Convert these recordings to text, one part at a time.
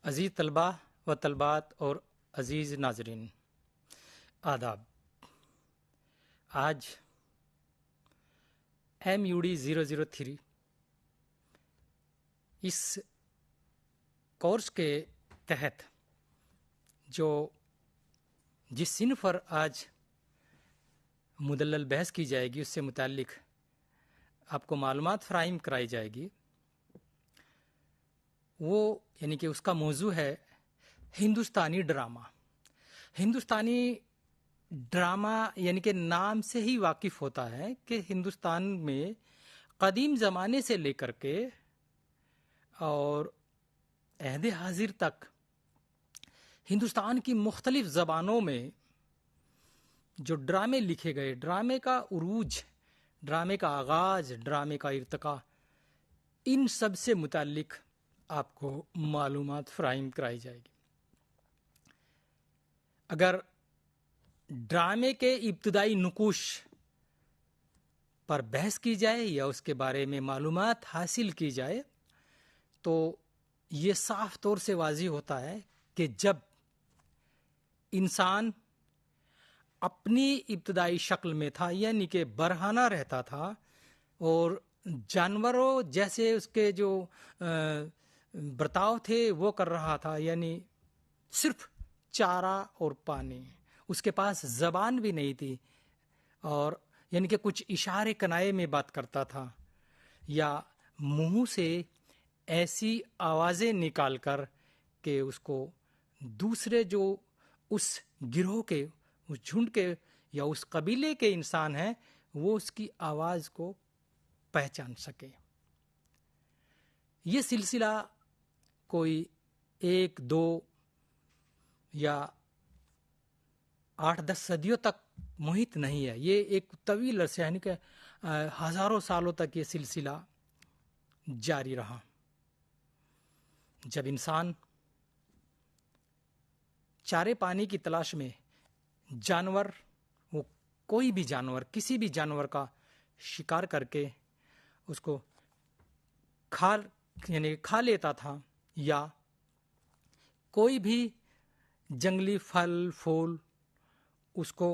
عزیز طلباء و طلبات اور عزیز ناظرین، آداب۔ آج MUD 003 اس کورس کے تحت جس صنف پر آج مدلل بحث کی جائے گی، اس سے متعلق آپ کو معلومات فراہم کرائی جائے گی، وہ یعنی کہ اس کا موضوع ہے ہندوستانی ڈرامہ۔ ہندوستانی ڈرامہ یعنی کہ نام سے ہی واقف ہوتا ہے کہ ہندوستان میں قدیم زمانے سے لے کر کے اور عہد حاضر تک ہندوستان کی مختلف زبانوں میں جو ڈرامے لکھے گئے، ڈرامے کا عروج، ڈرامے کا آغاز، ڈرامے کا ارتقاء، ان سب سے متعلق آپ کو معلومات فراہم کرائی جائے گی۔ اگر ڈرامے کے ابتدائی نقوش پر بحث کی جائے یا اس کے بارے میں معلومات حاصل کی جائے تو یہ صاف طور سے واضح ہوتا ہے کہ جب انسان اپنی ابتدائی شکل میں تھا، یعنی کہ برہنہ رہتا تھا، اور جانوروں جیسے اس کے جو برتاؤ تھے وہ کر رہا تھا، یعنی صرف چارہ اور پانی، اس کے پاس زبان بھی نہیں تھی، اور یعنی کہ کچھ اشارے کنائے میں بات کرتا تھا یا منہ سے ایسی آوازیں نکال کر کہ اس کو دوسرے جو اس گروہ کے، اس جھنڈ کے یا اس قبیلے کے انسان ہیں، وہ اس کی آواز کو پہچان سکے۔ یہ سلسلہ کوئی 1 2 یا 8 10 صدیوں تک محیط نہیں ہے، یہ ایک طویل عرصے یعنی کہ ہزاروں سالوں تک یہ سلسلہ جاری رہا۔ جب انسان چارے پانی کی تلاش میں جانور، وہ کوئی بھی جانور، کسی بھی جانور کا شکار کر کے اس کو کھا لیتا تھا، یا کوئی بھی جنگلی پھل پھول اس کو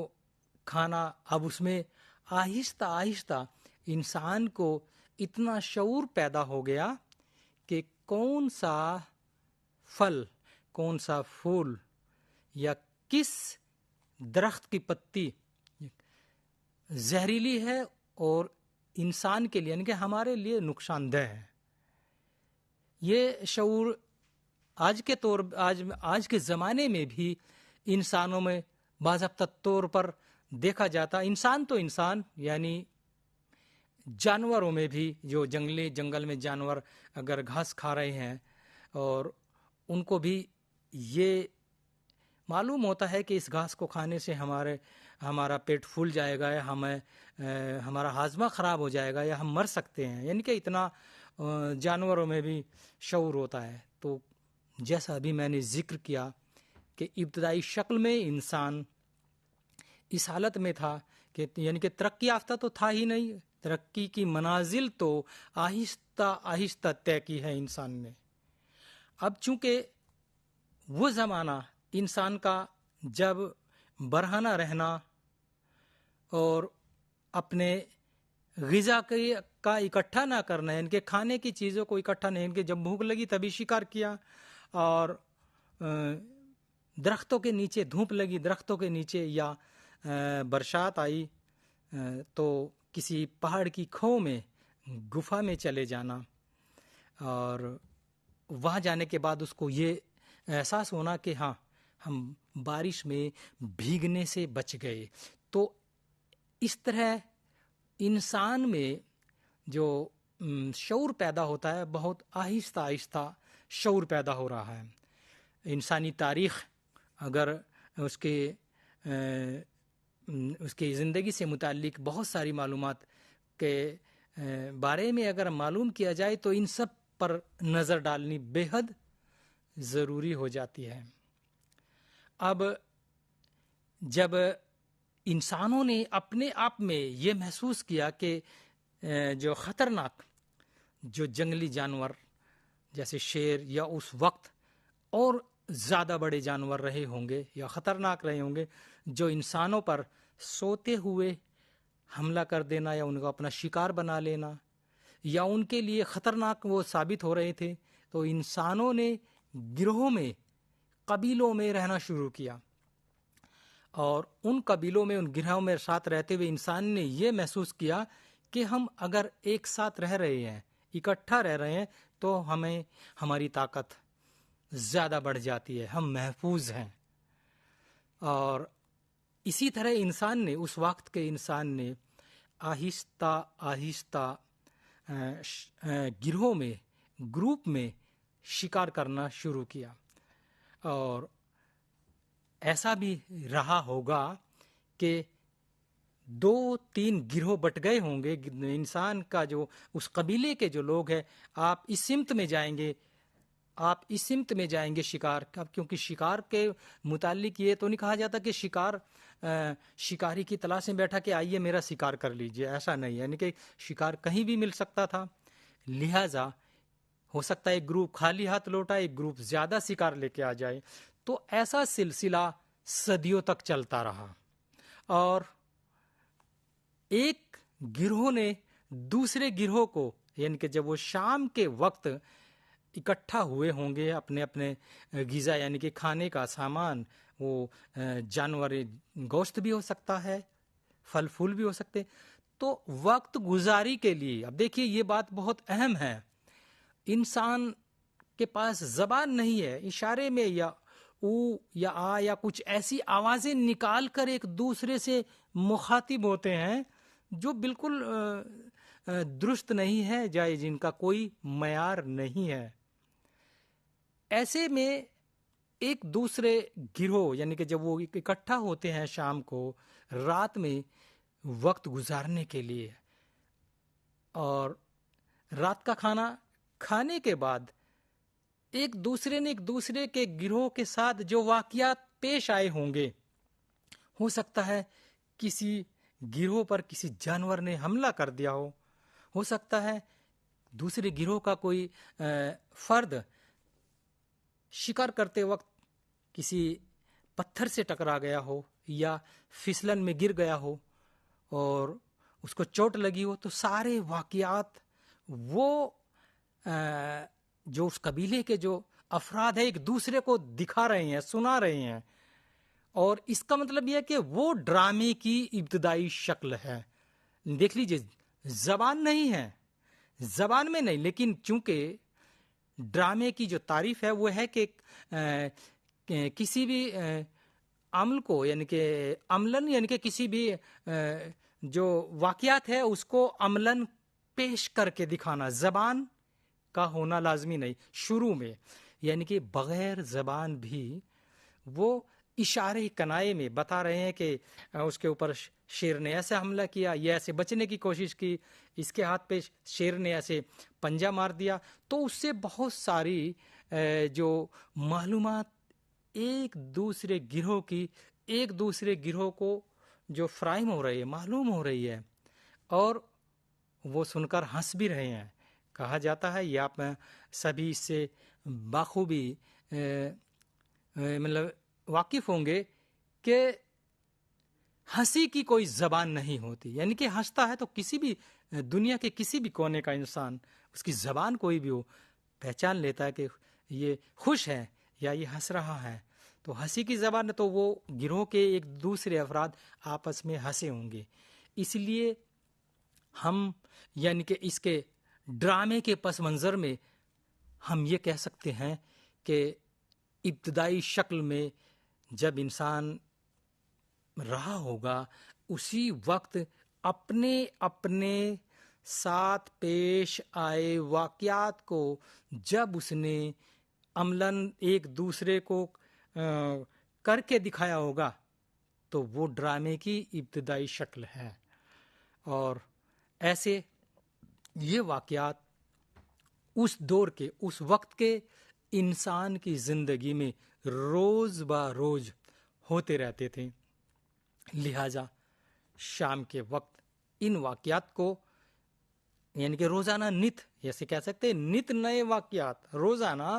کھانا، اب اس میں آہستہ آہستہ انسان کو اتنا شعور پیدا ہو گیا کہ کون سا پھل، کون سا پھول یا کس درخت کی پتی زہریلی ہے اور انسان کے لیے یعنی کہ ہمارے لیے نقصان دہ ہے، یہ شعور آج کے زمانے میں بھی انسانوں میں باضابطہ طور پر دیکھا جاتا۔ انسان تو انسان، یعنی جانوروں میں بھی، جو جنگل میں جانور اگر گھاس کھا رہے ہیں اور ان کو بھی یہ معلوم ہوتا ہے کہ اس گھاس کو کھانے سے ہمارا پیٹ پھول جائے گا، یا ہمارا ہاضمہ خراب ہو جائے گا، یا ہم مر سکتے ہیں، یعنی کہ اتنا جانوروں میں بھی شعور ہوتا ہے۔ تو جیسا ابھی میں نے ذکر کیا کہ ابتدائی شکل میں انسان اس حالت میں تھا کہ یعنی کہ ترقی یافتہ تو تھا ہی نہیں، ترقی کی منازل تو آہستہ آہستہ طے کی ہے انسان نے۔ اب چونکہ وہ زمانہ انسان کا جب برہنہ رہنا اور اپنے غذا کا اکٹھا نہ کرنا، یعنی کہ کھانے کی چیزوں کو اکٹھا نہیں، کہ جب بھوک لگی تبھی شکار کیا، اور درختوں کے نیچے دھوپ لگی، درختوں کے نیچے، یا برسات آئی تو کسی پہاڑ کی کھو میں، گفا میں چلے جانا، اور وہاں جانے کے بعد اس کو یہ احساس ہونا کہ ہاں ہم بارش میں بھیگنے سے بچ گئے۔ تو اس طرح انسان میں جو شعور پیدا ہوتا ہے، بہت آہستہ آہستہ شعور پیدا ہو رہا ہے۔ انسانی تاریخ اگر اس کی زندگی سے متعلق بہت ساری معلومات کے بارے میں اگر معلوم کیا جائے تو ان سب پر نظر ڈالنی بے حد ضروری ہو جاتی ہے۔ اب جب انسانوں نے اپنے آپ میں یہ محسوس کیا کہ جو خطرناک جو جنگلی جانور جیسے شیر، یا اس وقت اور زیادہ بڑے جانور رہے ہوں گے یا خطرناک رہے ہوں گے جو انسانوں پر سوتے ہوئے حملہ کر دینا یا ان کو اپنا شکار بنا لینا یا ان کے لیے خطرناک وہ ثابت ہو رہے تھے، تو انسانوں نے گروہوں میں، قبیلوں میں رہنا شروع کیا، اور ان قبیلوں میں، ان گروہوں میں ساتھ رہتے ہوئے انسان نے یہ محسوس کیا کہ ہم اگر ایک ساتھ رہ رہے ہیں، اکٹھا رہ رہے ہیں، تو ہمیں ہماری طاقت زیادہ بڑھ جاتی ہے، ہم محفوظ ہیں۔ اور اسی طرح انسان نے، اس وقت کے انسان نے آہستہ آہستہ گروہوں میں، گروپ میں شکار کرنا شروع کیا، اور ایسا بھی رہا ہوگا کہ 2-3 گروہ بٹ گئے ہوں گے۔ انسان کا جو اس قبیلے کے جو لوگ ہیں، آپ اس سمت میں جائیں گے، آپ اس سمت میں جائیں گے شکار کا، کیونکہ شکار کے متعلق یہ تو نہیں کہا جاتا کہ شکاری کی تلاش میں بیٹھا کہ آئیے میرا شکار کر لیجئے، ایسا نہیں، یعنی کہ شکار کہیں بھی مل سکتا تھا، لہٰذا ہو سکتا ہے ایک گروپ خالی ہاتھ لوٹا، ایک گروپ زیادہ شکار لے کے آ جائے، تو ایسا سلسلہ صدیوں تک چلتا رہا، اور ایک گروہ نے دوسرے گروہ کو، یعنی کہ جب وہ شام کے وقت اکٹھا ہوئے ہوں گے، اپنے اپنے غذا یعنی کہ کھانے کا سامان، وہ جانور گوشت بھی ہو سکتا ہے، پھل پھول بھی ہو سکتے، تو وقت گزاری کے لیے، اب دیکھیے یہ بات بہت اہم ہے، انسان کے پاس زبان نہیں ہے، اشارے میں یا او یا آ یا کچھ ایسی آوازیں نکال کر ایک دوسرے سے مخاطب ہوتے ہیں جو بالکل درست نہیں ہے، جائے جن کا کوئی معیار نہیں ہے۔ ایسے میں ایک دوسرے گروہ، یعنی کہ جب وہ اکٹھا ہوتے ہیں شام کو، رات میں وقت گزارنے کے لیے، اور رات کا کھانا کھانے کے بعد ایک دوسرے نے ایک دوسرے کے گروہ کے ساتھ جو واقعات پیش آئے ہوں گے، ہو سکتا ہے کسی گروہ پر کسی جانور نے حملہ کر دیا ہو سکتا ہے دوسرے گروہ کا کوئی فرد شکار کرتے وقت کسی پتھر سے ٹکرا گیا ہو یا پھسلن میں گر گیا ہو اور اس کو چوٹ لگی ہو، تو سارے واقعات وہ جو اس قبیلے کے جو افراد ہیں ایک دوسرے کو دکھا رہے ہیں، سنا رہے ہیں، اور اس کا مطلب یہ ہے کہ وہ ڈرامے کی ابتدائی شکل ہے۔ دیکھ لیجئے، زبان نہیں ہے، زبان میں نہیں، لیکن چونکہ ڈرامے کی جو تعریف ہے وہ ہے کہ کسی بھی عمل کو، یعنی کہ عملاً، یعنی کہ کسی بھی جو واقعات ہے اس کو عملاً پیش کر کے دکھانا، زبان کا ہونا لازمی نہیں شروع میں، یعنی کہ بغیر زبان بھی وہ اشارے کنائے میں بتا رہے ہیں کہ اس کے اوپر شیر نے ایسے حملہ کیا، یہ ایسے بچنے کی کوشش کی، اس کے ہاتھ پہ شیر نے ایسے پنجہ مار دیا، تو اس سے بہت ساری جو معلومات ایک دوسرے گروہ کی ایک دوسرے گروہ کو جو فراہم ہو رہی ہے، معلوم ہو رہی ہے، اور وہ سن کر ہنس بھی رہے ہیں۔ کہا جاتا ہے، یہ آپ سبھی اس سے بخوبی مطلب واقف ہوں گے کہ ہنسی کی کوئی زبان نہیں ہوتی، یعنی کہ ہنستا ہے تو کسی بھی دنیا کے کسی بھی کونے کا انسان، اس کی زبان کوئی بھی ہو، پہچان لیتا ہے کہ یہ خوش ہے یا یہ ہنس رہا ہے۔ تو ہنسی کی زبان ہے تو وہ گروہ کے ایک دوسرے افراد آپس میں ہنسے ہوں گے۔ اس لیے ہم، یعنی کہ اس کے ڈرامے کے پس منظر میں ہم یہ کہہ سکتے ہیں کہ ابتدائی شکل میں جب انسان رہا ہوگا، اسی وقت اپنے اپنے ساتھ پیش آئے واقعات کو جب اس نے عملاً ایک دوسرے کو کر کے دکھایا ہوگا، تو وہ ڈرامے کی ابتدائی شکل ہے۔ اور ایسے یہ واقعات اس دور کے، اس وقت کے انسان کی زندگی میں روز با روز ہوتے رہتے تھے، لہٰذا شام کے وقت ان واقعات کو، یعنی کہ روزانہ نت، جیسے کہہ سکتے نت نئے واقعات، روزانہ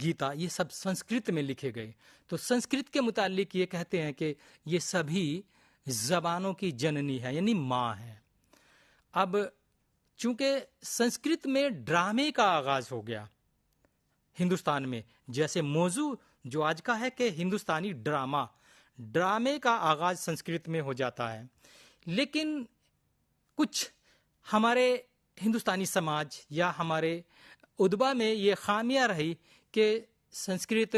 گیتا، یہ سب سنسکرت میں لکھے گئے. تو سنسکرت کے متعلق یہ کہتے ہیں کہ یہ سبھی زبانوں کی جننی ہے، یعنی ماں ہے. اب چونکہ سنسکرت میں ڈرامے کا آغاز ہو گیا ہندوستان میں، جیسے موضوع جو آج کا ہے کہ ہندوستانی ڈرامے کا آغاز سنسکرت میں ہو جاتا ہے. لیکن کچھ ہمارے ہندوستانی سماج یا ہمارے ادبا میں یہ خامیاں رہی کہ سنسکرت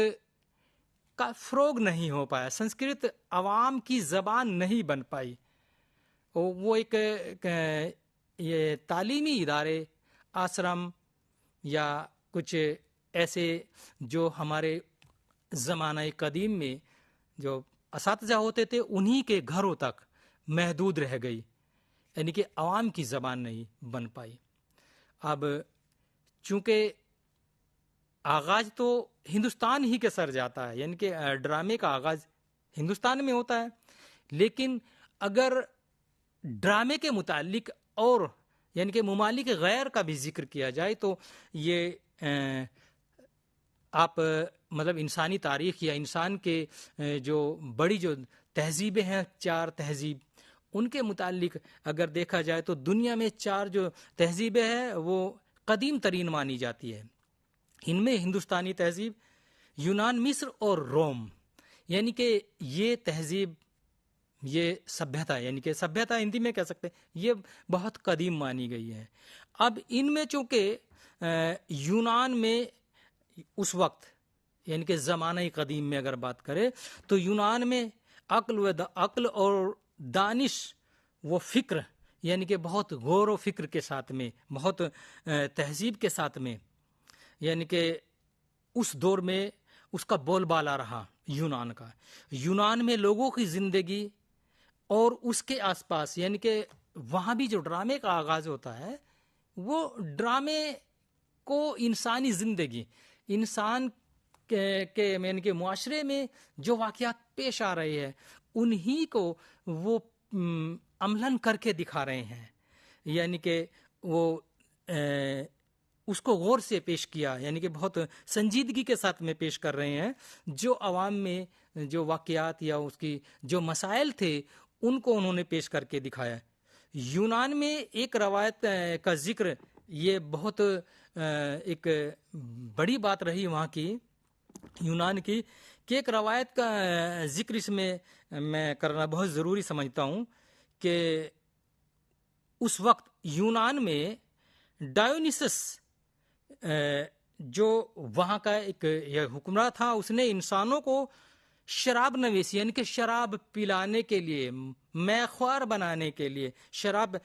کا فروغ نہیں ہو پایا، سنسکرت عوام کی زبان نہیں بن پائی. وہ ایک یہ تعلیمی ادارے، آشرم یا کچھ ایسے جو ہمارے زمانہ قدیم میں جو اساتذہ ہوتے تھے انہی کے گھروں تک محدود رہ گئی، یعنی کہ عوام کی زبان نہیں بن پائی. اب چونکہ آغاز تو ہندوستان ہی کے سر جاتا ہے، یعنی کہ ڈرامے کا آغاز ہندوستان میں ہوتا ہے، لیکن اگر ڈرامے کے متعلق اور یعنی کہ ممالک غیر کا بھی ذکر کیا جائے تو یہ آپ مطلب انسانی تاریخ یا انسان کے جو بڑی جو تہذیبیں ہیں، 4 تہذیب، ان کے متعلق اگر دیکھا جائے تو دنیا میں 4 جو تہذیبیں ہیں وہ قدیم ترین مانی جاتی ہے. ان میں ہندوستانی تہذیب، یونان، مصر اور روم، یعنی کہ یہ تہذیب، یہ سبھیتا، یعنی کہ سبھیتا ہندی میں کہہ سکتے ہیں، یہ بہت قدیم مانی گئی ہے. اب ان میں چونکہ یونان میں اس وقت یعنی کہ زمانہ قدیم میں اگر بات کرے تو یونان میں عقل اور دانش و فکر، یعنی کہ بہت غور و فکر کے ساتھ میں، بہت تہذیب کے ساتھ میں، یعنی کہ اس دور میں اس کا بول بالا رہا یونان کا. یونان میں لوگوں کی زندگی اور اس کے آس پاس، یعنی کہ وہاں بھی جو ڈرامے کا آغاز ہوتا ہے وہ ڈرامے کو انسانی زندگی، انسان کے یعنی کہ معاشرے میں جو واقعات پیش آ رہے ہیں انہی کو وہ عملاً کر کے دکھا رہے ہیں، یعنی کہ وہ اس کو غور سے پیش کیا، یعنی کہ بہت سنجیدگی کے ساتھ میں پیش کر رہے ہیں. جو عوام میں جو واقعات یا اس کی جو مسائل تھے ان کو انہوں نے پیش کر کے دکھایا. یونان میں ایک روایت کا ذکر، یہ بہت ایک بڑی بات رہی وہاں کی یونان کی، کہ ایک روایت کا ذکر اس میں کرنا بہت ضروری سمجھتا ہوں کہ اس وقت یونان میں ڈایونیسس جو وہاں کا ایک یہ حکمراں تھا، اس نے انسانوں کو شراب نویسی یعنی کہ شراب پلانے کے لیے، میخوار بنانے کے لیے، شراب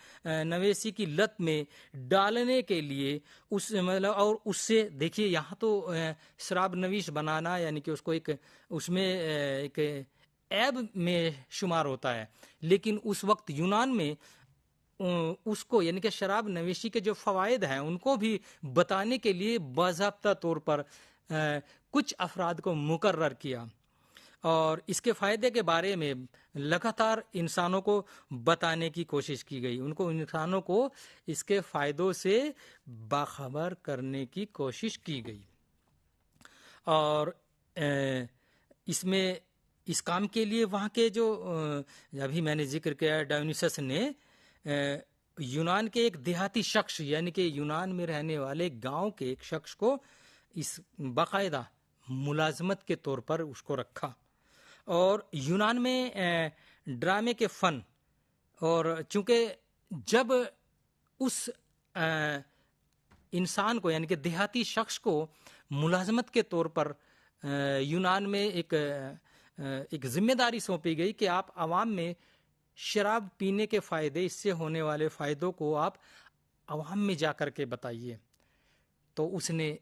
نویسی کی لت میں ڈالنے کے لیے اس مطلب، اور اس سے دیکھیے یہاں تو شراب نویش بنانا یعنی کہ اس کو ایک اس میں ایک عیب میں شمار ہوتا ہے، لیکن اس وقت یونان میں اس کو یعنی کہ شراب نویشی کے جو فوائد ہیں ان کو بھی بتانے کے لیے باضابطہ طور پر کچھ افراد کو مقرر کیا، اور اس کے فائدے کے بارے میں لگاتار انسانوں کو بتانے کی کوشش کی گئی، ان کو انسانوں کو اس کے فائدوں سے باخبر کرنے کی کوشش کی گئی. اور اس میں اس کام کے لیے وہاں کے جو ابھی میں نے ذکر کیا ڈایونیسس نے یونان کے ایک دیہاتی شخص یعنی کہ یونان میں رہنے والے گاؤں کے ایک شخص کو اس باقاعدہ ملازمت کے طور پر اس کو رکھا. اور یونان میں ڈرامے کے فن، اور چونکہ جب اس انسان کو یعنی کہ دیہاتی شخص کو ملازمت کے طور پر یونان میں ایک ذمہ داری سونپی گئی کہ آپ عوام میں شراب پینے کے فائدے، اس سے ہونے والے فائدوں کو آپ عوام میں جا کر کے بتائیے، تو اس نے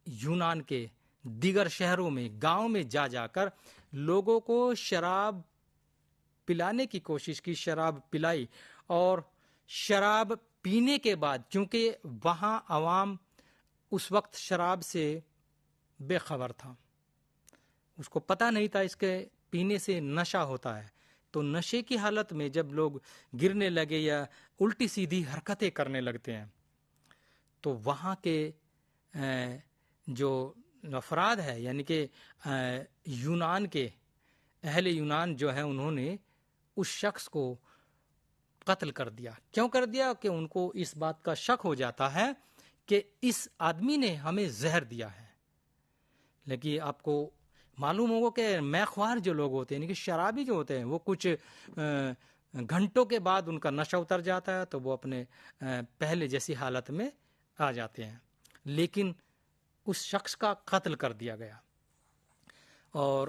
یونان کے دیگر شہروں میں، گاؤں میں جا کر لوگوں کو شراب پلانے کی کوشش کی، شراب پلائی. اور شراب پینے کے بعد، چونکہ وہاں عوام اس وقت شراب سے بے خبر تھا، اس کو پتہ نہیں تھا اس کے پینے سے نشہ ہوتا ہے، تو نشے کی حالت میں جب لوگ گرنے لگے یا الٹی سیدھی حرکتیں کرنے لگتے ہیں تو وہاں کے جو افراد ہے یعنی کہ یونان کے اہل یونان جو ہیں انہوں نے اس شخص کو قتل کر دیا. کیوں کر دیا؟ کہ ان کو اس بات کا شک ہو جاتا ہے کہ اس آدمی نے ہمیں زہر دیا ہے. لیکن آپ کو معلوم ہوگا کہ میخوار جو لوگ ہوتے ہیں یعنی کہ شرابی جو ہوتے ہیں وہ کچھ گھنٹوں کے بعد ان کا نشہ اتر جاتا ہے تو وہ اپنے پہلے جیسی حالت میں آ جاتے ہیں. لیکن اس شخص کا قتل کر دیا گیا اور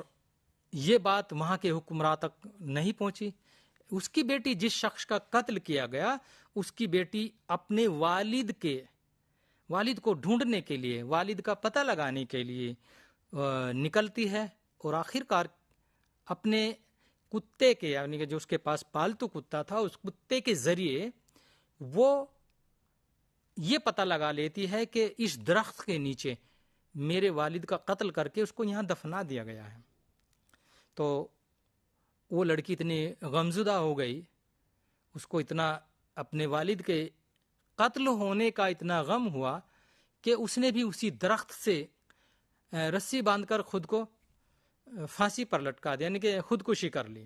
یہ بات وہاں کے حکمراں تک نہیں پہنچی. اس کی بیٹی جس شخص کا قتل کیا گیا اس کی بیٹی اپنے والد کو ڈھونڈنے کے لیے، والد کا پتہ لگانے کے لیے نکلتی ہے اور آخر کار اپنے کتے کے یعنی کہ جو اس کے پاس پالتو کتا تھا اس کتے کے ذریعے وہ یہ پتہ لگا لیتی ہے کہ اس درخت کے نیچے میرے والد کا قتل کر کے اس کو یہاں دفنا دیا گیا ہے. تو وہ لڑکی اتنی غمزدہ ہو گئی، اس کو اتنا اپنے والد کے قتل ہونے کا اتنا غم ہوا کہ اس نے بھی اسی درخت سے رسی باندھ کر خود کو پھانسی پر لٹکا دیا یعنی کہ خودکشی کر لی.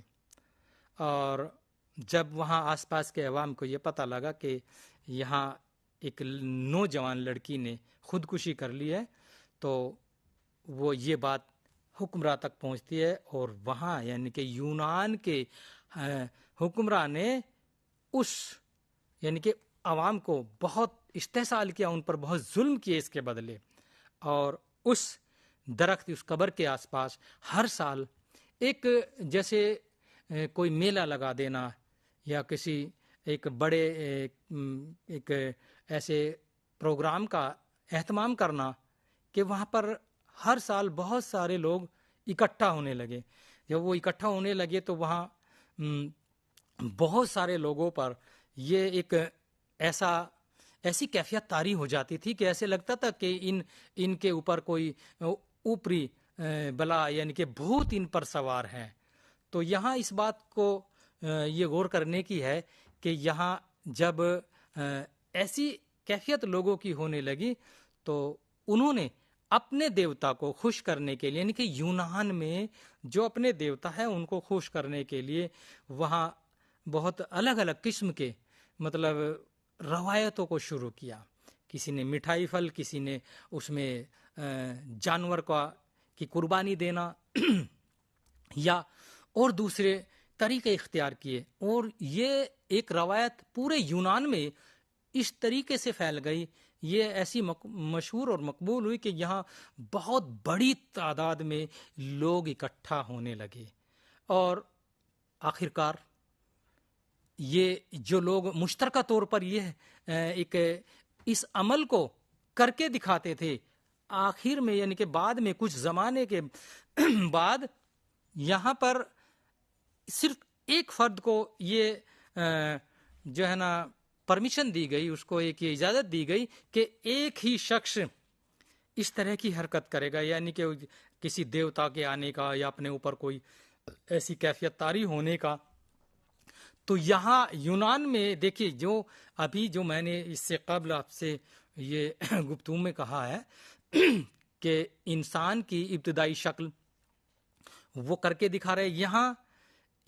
اور جب وہاں آس پاس کے عوام کو یہ پتہ لگا کہ یہاں ایک نوجوان لڑکی نے خودکشی کر لی ہے تو وہ یہ بات حکمراں تک پہنچتی ہے اور وہاں یعنی کہ یونان کے حکمراں نے اس یعنی کہ عوام کو بہت استحصال کیا، ان پر بہت ظلم کیے اس کے بدلے. اور اس درخت اس قبر کے آس پاس ہر سال ایک جیسے کوئی میلہ لگا دینا یا کسی ایک بڑے ایک ایسے پروگرام کا اہتمام کرنا کہ وہاں پر ہر سال بہت سارے لوگ اکٹھا ہونے لگے. جب وہ اکٹھا ہونے لگے تو وہاں بہت سارے لوگوں پر یہ ایک ایسی کیفیت طاری ہو جاتی تھی کہ ایسے لگتا تھا کہ ان کے اوپر کوئی اوپری بلا یعنی کہ بھوت ان پر سوار ہے. تو یہاں اس بات کو یہ غور کرنے کی ہے کہ یہاں جب ایسی کیفیت لوگوں کی ہونے لگی تو انہوں نے اپنے دیوتا کو خوش کرنے کے لیے یعنی کہ یونان میں جو اپنے دیوتا ہے ان کو خوش کرنے کے لیے وہاں بہت الگ الگ قسم کے مطلب روایتوں کو شروع کیا. کسی نے مٹھائی پھل، کسی نے اس میں جانور کی قربانی دینا یا اور دوسرے طریقے اختیار کیے. اور یہ ایک روایت پورے یونان میں اس طریقے سے پھیل گئی، یہ ایسی مشہور اور مقبول ہوئی کہ یہاں بہت بڑی تعداد میں لوگ اکٹھا ہونے لگے. اور آخرکار یہ جو لوگ مشترکہ طور پر یہ ایک اس عمل کو کر کے دکھاتے تھے، آخر میں یعنی کہ بعد میں کچھ زمانے کے بعد یہاں پر صرف ایک فرد کو یہ جو ہے نا پرمیشن دی گئی، اس کو ایک اجازت دی گئی کہ ایک ہی شخص اس طرح کی حرکت کرے گا یعنی کہ کسی دیوتا کے آنے کا یا اپنے اوپر کوئی ایسی کیفیت طاری ہونے کا. تو یہاں یونان میں دیکھیے جو ابھی جو میں نے اس سے قبل آپ سے یہ گفتگو میں کہا ہے کہ انسان کی ابتدائی شکل وہ کر کے دکھا رہے، یہاں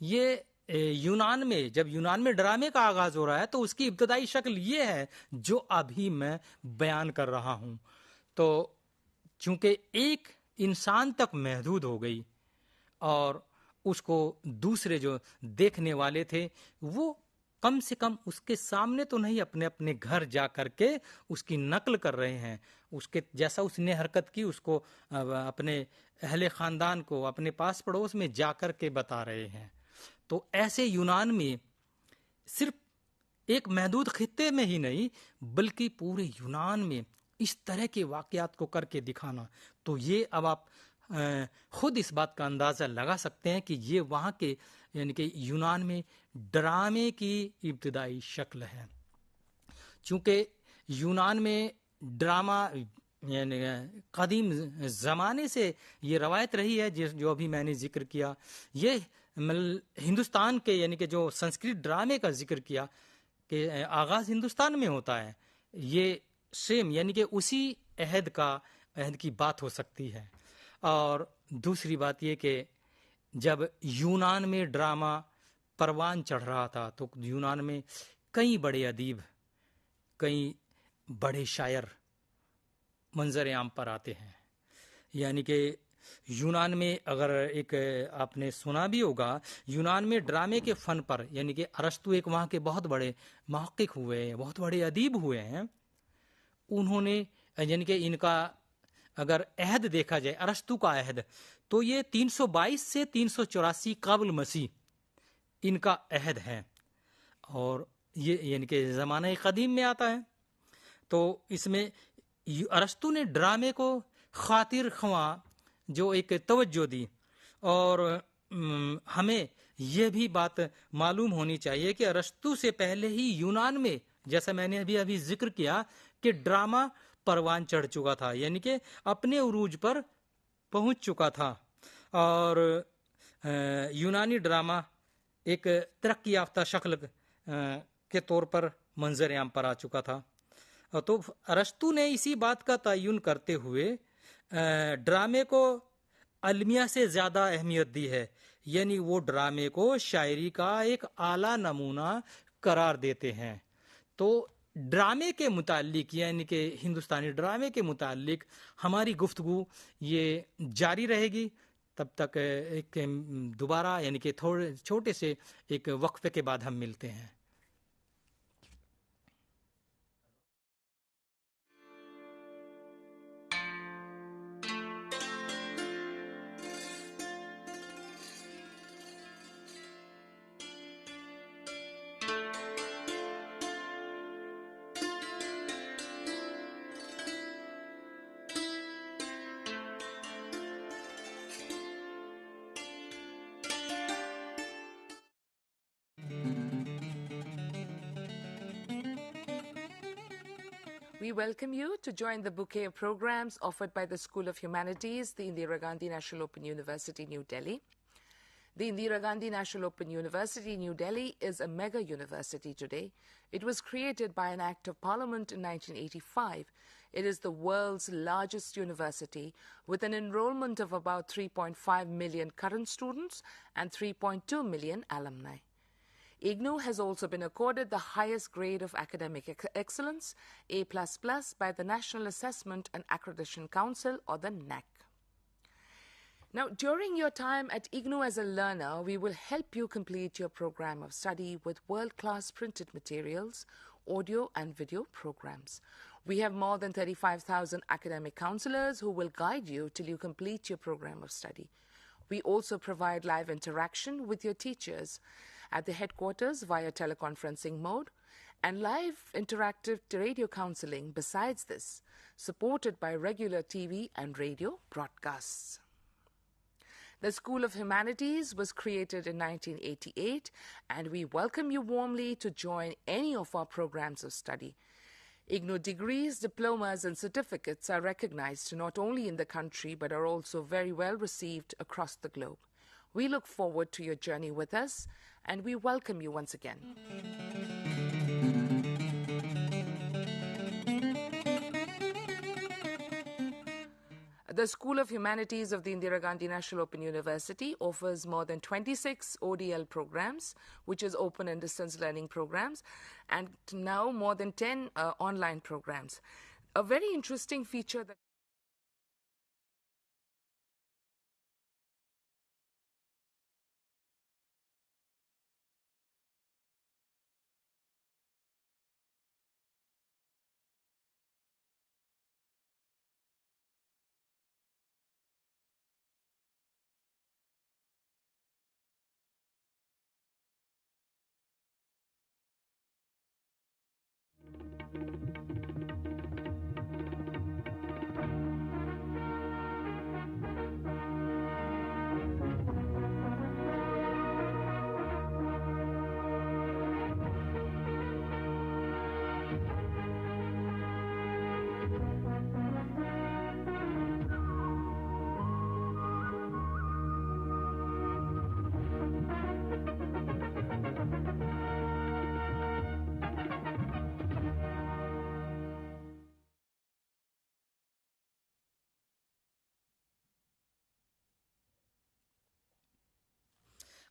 یہ یونان میں جب یونان میں ڈرامے کا آغاز ہو رہا ہے تو اس کی ابتدائی شکل یہ ہے جو ابھی میں بیان کر رہا ہوں. تو چونکہ ایک انسان تک محدود ہو گئی اور اس کو دوسرے جو دیکھنے والے تھے وہ کم سے کم اس کے سامنے تو نہیں، اپنے اپنے گھر جا کر کے اس کی نقل کر رہے ہیں، اس کے جیسا اس نے حرکت کی اس کو اپنے اہل خاندان کو اپنے پاس پڑوس میں جا کر کے بتا رہے ہیں. تو ایسے یونان میں صرف ایک محدود خطے میں ہی نہیں بلکہ پورے یونان میں اس طرح کے واقعات کو کر کے دکھانا، تو یہ اب آپ خود اس بات کا اندازہ لگا سکتے ہیں کہ یہ وہاں کے یعنی کہ یونان میں ڈرامے کی ابتدائی شکل ہے. چونکہ یونان میں ڈرامہ یعنی قدیم زمانے سے یہ روایت رہی ہے جو ابھی میں نے ذکر کیا. یہ ہندوستان کے یعنی کہ جو سنسکرت ڈرامے کا ذکر کیا کہ آغاز ہندوستان میں ہوتا ہے، یہ سیم یعنی کہ اسی عہد کا عہد کی بات ہو سکتی ہے۔ اور دوسری بات یہ کہ جب یونان میں ڈرامہ پروان چڑھ رہا تھا تو یونان میں کئی بڑے ادیب، کئی بڑے شاعر منظر عام پر آتے ہیں۔ یعنی کہ یونان میں، اگر ایک آپ نے سنا بھی ہوگا، یونان میں ڈرامے کے فن پر، یعنی کہ ارسطو ایک وہاں کے بہت بڑے محقق ہوئے ہیں، بہت بڑے ادیب ہوئے ہیں۔ انہوں نے، یعنی کہ ان کا اگر عہد دیکھا جائے، ارسطو کا عہد، تو یہ 322 سے 384 قبل مسیح ان کا عہد ہے، اور یہ یعنی کہ زمانہ قدیم میں آتا ہے۔ تو اس میں ارسطو نے ڈرامے کو خاطر خواہ جو ایک توجہ دی، اور ہمیں یہ بھی بات معلوم ہونی چاہیے کہ ارسطو سے پہلے ہی یونان میں، جیسا میں نے ابھی ذکر کیا، کہ ڈرامہ پروان چڑھ چکا تھا، یعنی کہ اپنے عروج پر پہنچ چکا تھا، اور یونانی ڈرامہ ایک ترقی یافتہ شکل کے طور پر منظر عام پر آ چکا تھا۔ تو ارسطو نے اسی بات کا تعین کرتے ہوئے ڈرامے کو المیہ سے زیادہ اہمیت دی ہے، یعنی وہ ڈرامے کو شاعری کا ایک اعلیٰ نمونہ قرار دیتے ہیں۔ تو ڈرامے کے متعلق، یعنی کہ ہندوستانی ڈرامے کے متعلق ہماری گفتگو یہ جاری رہے گی۔ تب تک ایک دوبارہ، یعنی کہ تھوڑے چھوٹے سے ایک وقفے کے بعد ہم ملتے ہیں۔ We welcome you to join the bouquet of programs offered by the School of Humanities, the Indira Gandhi National Open University, New Delhi. The Indira Gandhi National Open University, New Delhi is a mega university today. It was created by an Act of Parliament in 1985. It is the world's largest university with an enrollment of about 3.5 million current students and 3.2 million alumni. IGNOU has also been accorded the highest grade of academic excellence, A++, by the National Assessment and Accreditation Council, or the NAC. Now, during your time at IGNOU as a learner, we will help you complete your program of study with world-class printed materials, audio and video programs. We have more than 35,000 academic counselors who will guide you till you complete your program of study. We also provide live interaction with your teachers at the headquarters via teleconferencing mode, and live interactive radio counseling besides this, supported by regular TV and radio broadcasts. The School of Humanities was created in 1988, and we welcome you warmly to join any of our programs of study. IGNOU degrees, diplomas and certificates are recognized not only in the country but are also very well received across the globe. We look forward to your journey with us, and we welcome you once again. The School of Humanities of the Indira Gandhi National Open University offers more than 26 ODL programs, which is open and distance learning programs, and now more than 10 online programs. A very interesting feature that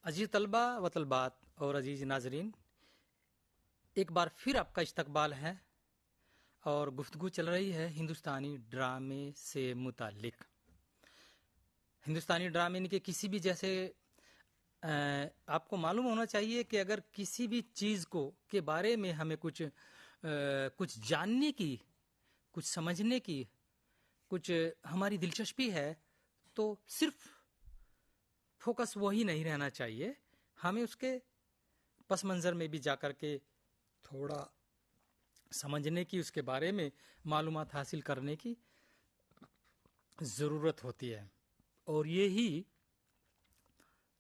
عزیز طلبہ و طلبات اور عزیز ناظرین، ایک بار پھر آپ کا استقبال ہے اور گفتگو چل رہی ہے ہندوستانی ڈرامے سے متعلق۔ ہندوستانی ڈرامے یعنی کہ کسی بھی جیسے آپ کو معلوم ہونا چاہیے کہ اگر کسی بھی چیز کو کے بارے میں ہمیں کچھ جاننے کی، کچھ سمجھنے کی، کچھ ہماری دلچسپی ہے تو صرف فوکس وہی نہیں رہنا چاہیے، ہمیں اس کے پس منظر میں بھی جا کر کے تھوڑا سمجھنے کی، اس کے بارے میں معلومات حاصل کرنے کی ضرورت ہوتی ہے۔ اور یہی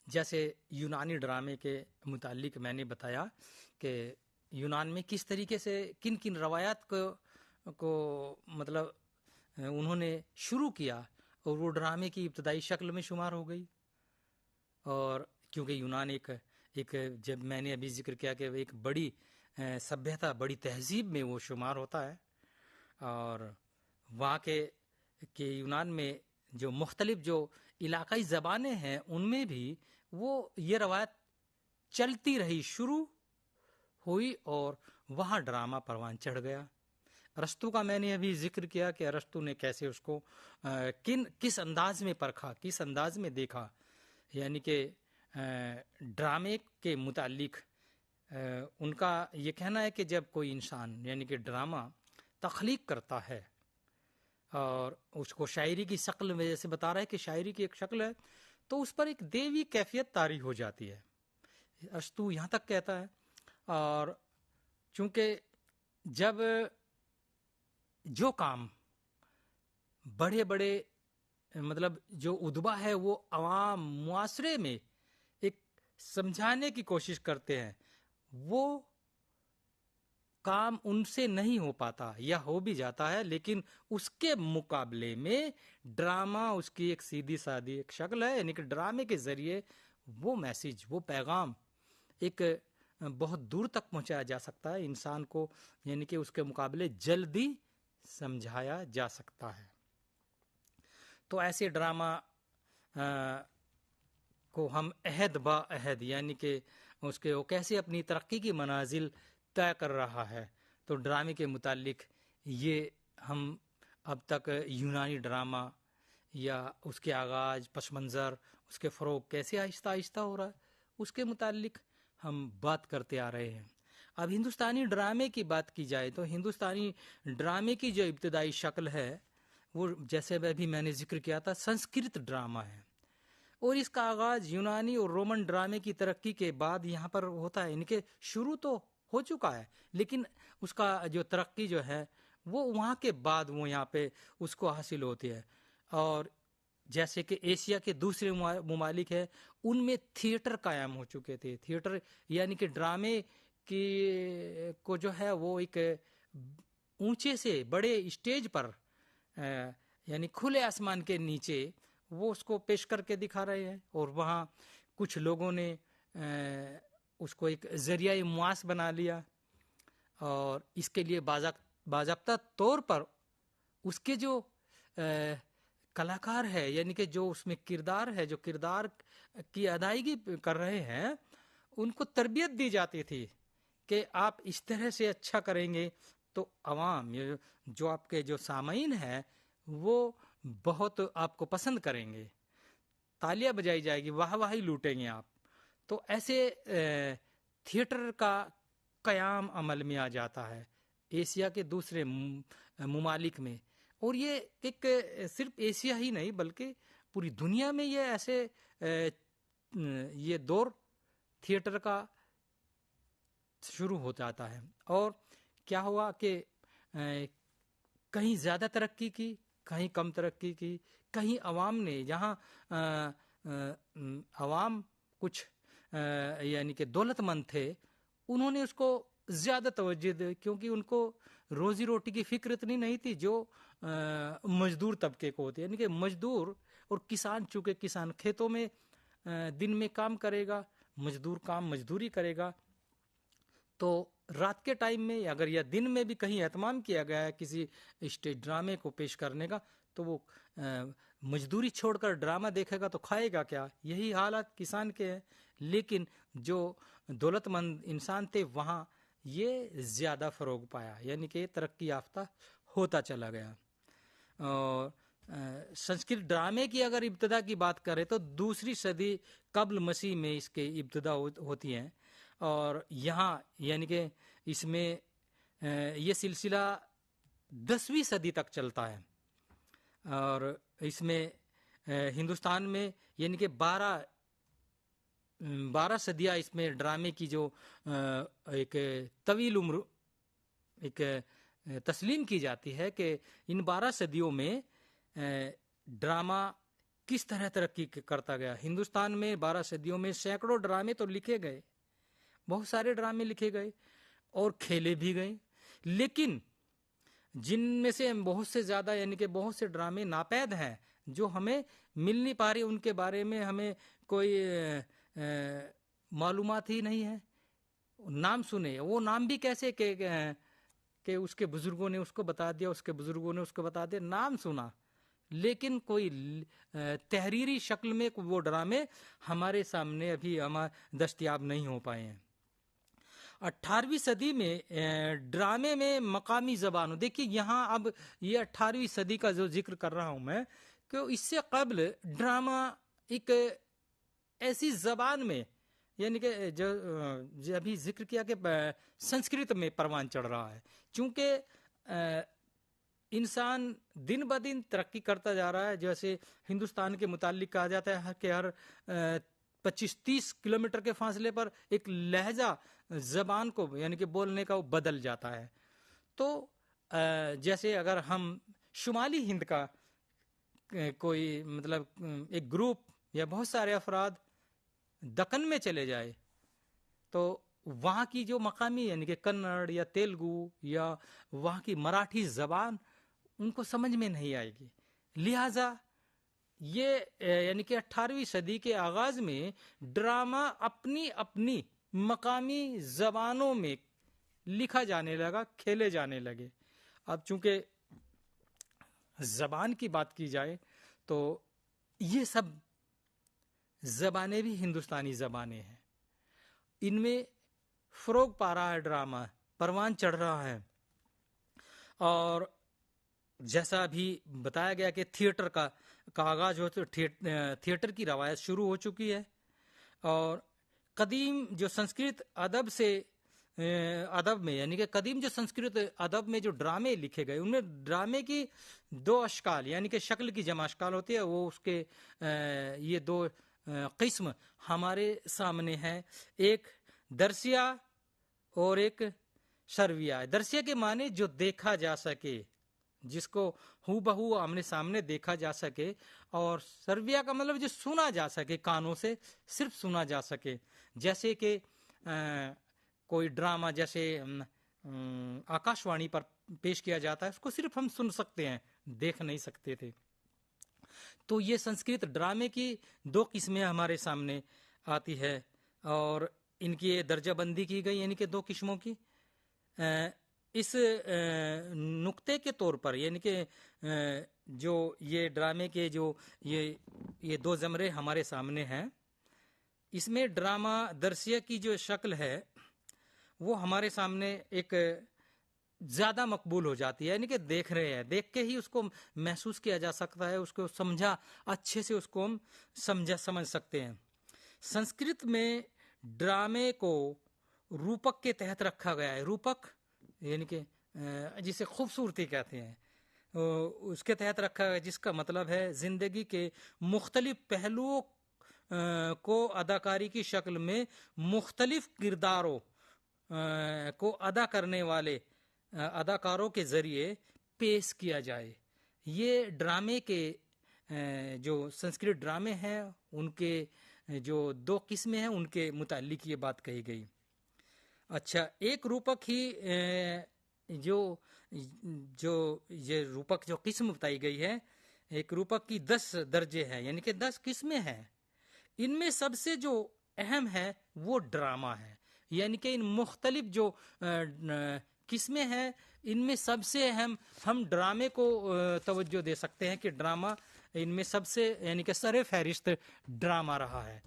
جیسے یونانی ڈرامے کے متعلق میں نے بتایا کہ یونان میں کس طریقے سے کن کن روایات کو مطلب انہوں نے شروع کیا اور وہ ڈرامے کی ابتدائی شکل میں شمار ہو گئی۔ اور کیونکہ یونان ایک جب میں نے ابھی ذکر کیا کہ ایک بڑی سبھیتا، بڑی تہذیب میں وہ شمار ہوتا ہے، اور وہاں کے یونان میں جو مختلف جو علاقائی زبانیں ہیں ان میں بھی وہ یہ روایت چلتی رہی، شروع ہوئی اور وہاں ڈرامہ پروان چڑھ گیا۔ ارسطو کا میں نے ابھی ذکر کیا کہ ارسطو نے کیسے اس کو کس انداز میں پرکھا، کس انداز میں دیکھا، یعنی کہ ڈرامے کے متعلق ان کا یہ کہنا ہے کہ جب کوئی انسان یعنی کہ ڈرامہ تخلیق کرتا ہے اور اس کو شاعری کی شکل میں جیسے بتا رہا ہے کہ شاعری کی ایک شکل ہے، تو اس پر ایک دیوی کیفیت طاری ہو جاتی ہے، ارسطو یہاں تک کہتا ہے۔ اور چونکہ جب جو کام بڑے بڑے مطلب جو ادبا ہے وہ عوام معاشرے میں ایک سمجھانے کی کوشش کرتے ہیں، وہ کام ان سے نہیں ہو پاتا یا ہو بھی جاتا ہے، لیکن اس کے مقابلے میں ڈرامہ اس کی ایک سیدھی سادھی ایک شکل ہے، یعنی کہ ڈرامے کے ذریعے وہ میسیج، وہ پیغام ایک بہت دور تک پہنچایا جا سکتا ہے انسان کو، یعنی کہ اس کے مقابلے جلدی سمجھایا جا سکتا ہے۔ تو ایسے ڈرامہ کو ہم عہد با عہد، یعنی کہ اس کے وہ کیسے اپنی ترقی کی منازل طے کر رہا ہے، تو ڈرامے کے متعلق یہ ہم اب تک یونانی ڈرامہ یا اس کے آغاز، پس منظر، اس کے فروغ کیسے آہستہ آہستہ ہو رہا ہے، اس کے متعلق ہم بات کرتے آ رہے ہیں۔ اب ہندوستانی ڈرامے کی بات کی جائے تو ہندوستانی ڈرامے کی جو ابتدائی شکل ہے وہ جیسے ابھی میں نے ذکر کیا تھا سنسکرت ڈرامہ ہے، اور اس کا آغاز یونانی اور رومن ڈرامے کی ترقی کے بعد یہاں پر ہوتا ہے، یعنی کہ شروع تو ہو چکا ہے لیکن اس کا جو ترقی جو ہے وہ وہاں کے بعد وہ یہاں پہ اس کو حاصل ہوتی ہے۔ اور جیسے کہ ایشیا کے دوسرے ممالک ہیں ان میں تھیٹر قائم ہو چکے تھے، تھیٹر یعنی کہ ڈرامے کی کو جو ہے وہ ایک اونچے سے بڑے اسٹیج پر یعنی کھلے آسمان کے نیچے وہ اس کو پیش کر کے دکھا رہے ہیں، اور وہاں کچھ لوگوں نے اس کو ایک ذریعہ معاش بنا لیا، اور اس کے لیے باضابطہ طور پر اس کے جو کلاکار ہے یعنی کہ جو اس میں کردار ہے، جو کردار کی ادائیگی کر رہے ہیں، ان کو تربیت دی جاتی تھی کہ آپ اس طرح سے اچھا کریں گے تو عوام جو آپ کے جو سامعین ہیں وہ بہت آپ کو پسند کریں گے، تالیاں بجائی جائے گی، واہ واہی لوٹیں گے آپ۔ تو ایسے تھیٹر کا قیام عمل میں آ جاتا ہے ایشیا کے دوسرے ممالک میں، اور یہ ایک صرف ایشیا ہی نہیں بلکہ پوری دنیا میں یہ ایسے یہ دور تھیٹر کا شروع ہو جاتا ہے۔ اور کیا ہوا کہ کہیں زیادہ ترقی کی، کہیں کم ترقی کی، کہیں عوام نے جہاں عوام کچھ یعنی کہ دولت مند تھے انہوں نے اس کو زیادہ توجہ دی، کیونکہ ان کو روزی روٹی کی فکر اتنی نہیں تھی جو مزدور طبقے کو ہوتی ہے، یعنی کہ مزدور اور کسان، چونکہ کسان کھیتوں میں دن میں کام کرے گا، مزدور کام مزدوری کرے گا، تو رات کے ٹائم میں اگر یا دن میں بھی کہیں اہتمام کیا گیا ہے کسی اسٹیج ڈرامے کو پیش کرنے کا تو وہ مزدوری چھوڑ کر ڈرامہ دیکھے گا تو کھائے گا کیا؟ یہی حالات کسان کے ہیں. لیکن جو دولت مند انسان تھے وہاں یہ زیادہ فروغ پایا، یعنی کہ ترقی یافتہ ہوتا چلا گیا. اور سنسکرت ڈرامے کی اگر ابتدا کی بات کریں تو 2 صدی قبل مسیح میں اس کے ابتدا ہوتی ہیں. اور یہاں یعنی کہ اس میں یہ سلسلہ 10ویں صدی تک چلتا ہے. اور اس میں ہندوستان میں یعنی کہ 12 صدیاں اس میں ڈرامے کی جو ایک طویل عمر ایک تسلیم کی جاتی ہے کہ ان 12 صدیوں میں ڈرامہ کس طرح ترقی کرتا گیا. ہندوستان میں 12 صدیوں میں سینکڑوں ڈرامے تو لکھے گئے، بہت سارے ڈرامے لکھے گئے اور کھیلے بھی گئے، لیکن جن میں سے بہت سے زیادہ یعنی کہ بہت سے ڈرامے ناپید ہیں جو ہمیں مل نہیں پا رہے، ان کے بارے میں ہمیں کوئی معلومات ہی نہیں ہے. نام سنے، وہ نام بھی کیسے کہ اس کے بزرگوں نے اس کو بتا دیا، اس کے بزرگوں نے اس کو بتا دیا، نام سنا، لیکن کوئی تحریری شکل میں وہ ڈرامے ہمارے سامنے ابھی دستیاب نہیں ہو پائے ہیں. 18ویں صدی میں ڈرامے میں مقامی زبانوں، دیکھیے یہاں اب یہ 18ویں صدی کا جو ذکر کر رہا ہوں میں، کہ اس سے قبل ڈرامہ ایک ایسی زبان میں یعنی کہ جو ابھی ذکر کیا کہ سنسکرت میں پروان چڑھ رہا ہے. چونکہ انسان دن بدن ترقی کرتا جا رہا ہے. جیسے ہندوستان کے متعلق کہا جاتا ہے کہ ہر 25-30 کلومیٹر کے فاصلے پر ایک لہجہ زبان کو یعنی کہ بولنے کا وہ بدل جاتا ہے. تو جیسے اگر ہم شمالی ہند کا کوئی مطلب ایک گروپ یا بہت سارے افراد دکن میں چلے جائے تو وہاں کی جو مقامی یعنی کہ کنڑ یا تیلگو یا وہاں کی مراٹھی زبان ان کو سمجھ میں نہیں آئے گی. لہذا یہ یعنی کہ 18ویں صدی کے آغاز میں ڈرامہ اپنی اپنی مقامی زبانوں میں لکھا جانے لگا، کھیلے جانے لگے. اب چونکہ زبان کی بات کی جائے تو یہ سب زبانیں بھی ہندوستانی زبانیں ہیں، ان میں فروغ پا رہا ہے، ڈرامہ پروان چڑھ رہا ہے. اور جیسا ابھی بتایا گیا کہ تھیٹر کا آغاز ہو تو تھیٹر کی روایت شروع ہو چکی ہے. اور قدیم جو سنسکرت ادب میں یعنی کہ قدیم جو سنسکرت ادب میں جو ڈرامے لکھے گئے ان میں ڈرامے کی 2 اشکال یعنی کہ شکل کی جمع اشکال ہوتی ہے، وہ اس کے یہ 2 قسم ہمارے سامنے ہیں. ایک درسیہ اور ایک سرویہ. درسیہ کے معنی جو دیکھا جا سکے، جس کو ہو بہو آمنے سامنے دیکھا جا سکے، اور سرویہ کا مطلب جو سنا جا سکے، کانوں سے صرف سنا جا سکے. جیسے کہ کوئی ڈرامہ جیسے آکاشوانی پر پیش کیا جاتا ہے، اس کو صرف ہم سن سکتے ہیں، دیکھ نہیں سکتے تھے. تو یہ سنسکرت ڈرامے کی 2 قسمیں ہمارے سامنے آتی ہے اور ان کی درجہ بندی کی گئی یعنی کہ 2 قسموں کی. اس نقطے کے طور پر یعنی کہ جو یہ ڈرامے کے جو یہ 2 زمرے ہمارے سامنے ہیں، اس میں ڈرامہ درسیہ کی جو شکل ہے وہ ہمارے سامنے ایک زیادہ مقبول ہو جاتی ہے، یعنی کہ دیکھ رہے ہیں، دیکھ کے ہی اس کو محسوس کیا جا سکتا ہے، اس کو سمجھا اچھے سے، اس کو ہم سمجھ سکتے ہیں. سنسکرت میں ڈرامے کو روپک کے تحت رکھا گیا ہے. روپک یعنی کہ جسے خوبصورتی کہتے ہیں، اس کے تحت رکھا گیا، جس کا مطلب ہے زندگی کے مختلف پہلوؤں کو اداکاری کی شکل میں مختلف کرداروں کو ادا کرنے والے اداکاروں کے ذریعے پیش کیا جائے. یہ ڈرامے کے جو سنسکرت ڈرامے ہیں ان کے جو 2 قسمیں ہیں ان کے متعلق یہ بات کہی گئی. اچھا، ایک روپک ہی جو یہ روپک جو قسم بتائی گئی ہے، ایک روپک کی 10 درجے ہیں یعنی کہ 10 قسمیں ہیں. ان میں سب سے جو اہم ہے وہ ڈرامہ ہے، یعنی کہ ان مختلف جو کس میں ہے؟ ان میں سب سے اہم ہم ڈرامے کو توجہ دے سکتے ہیں کہ ڈرامہ ان میں سب سے یعنی کہ سر فہرست ڈرامہ رہا ہے.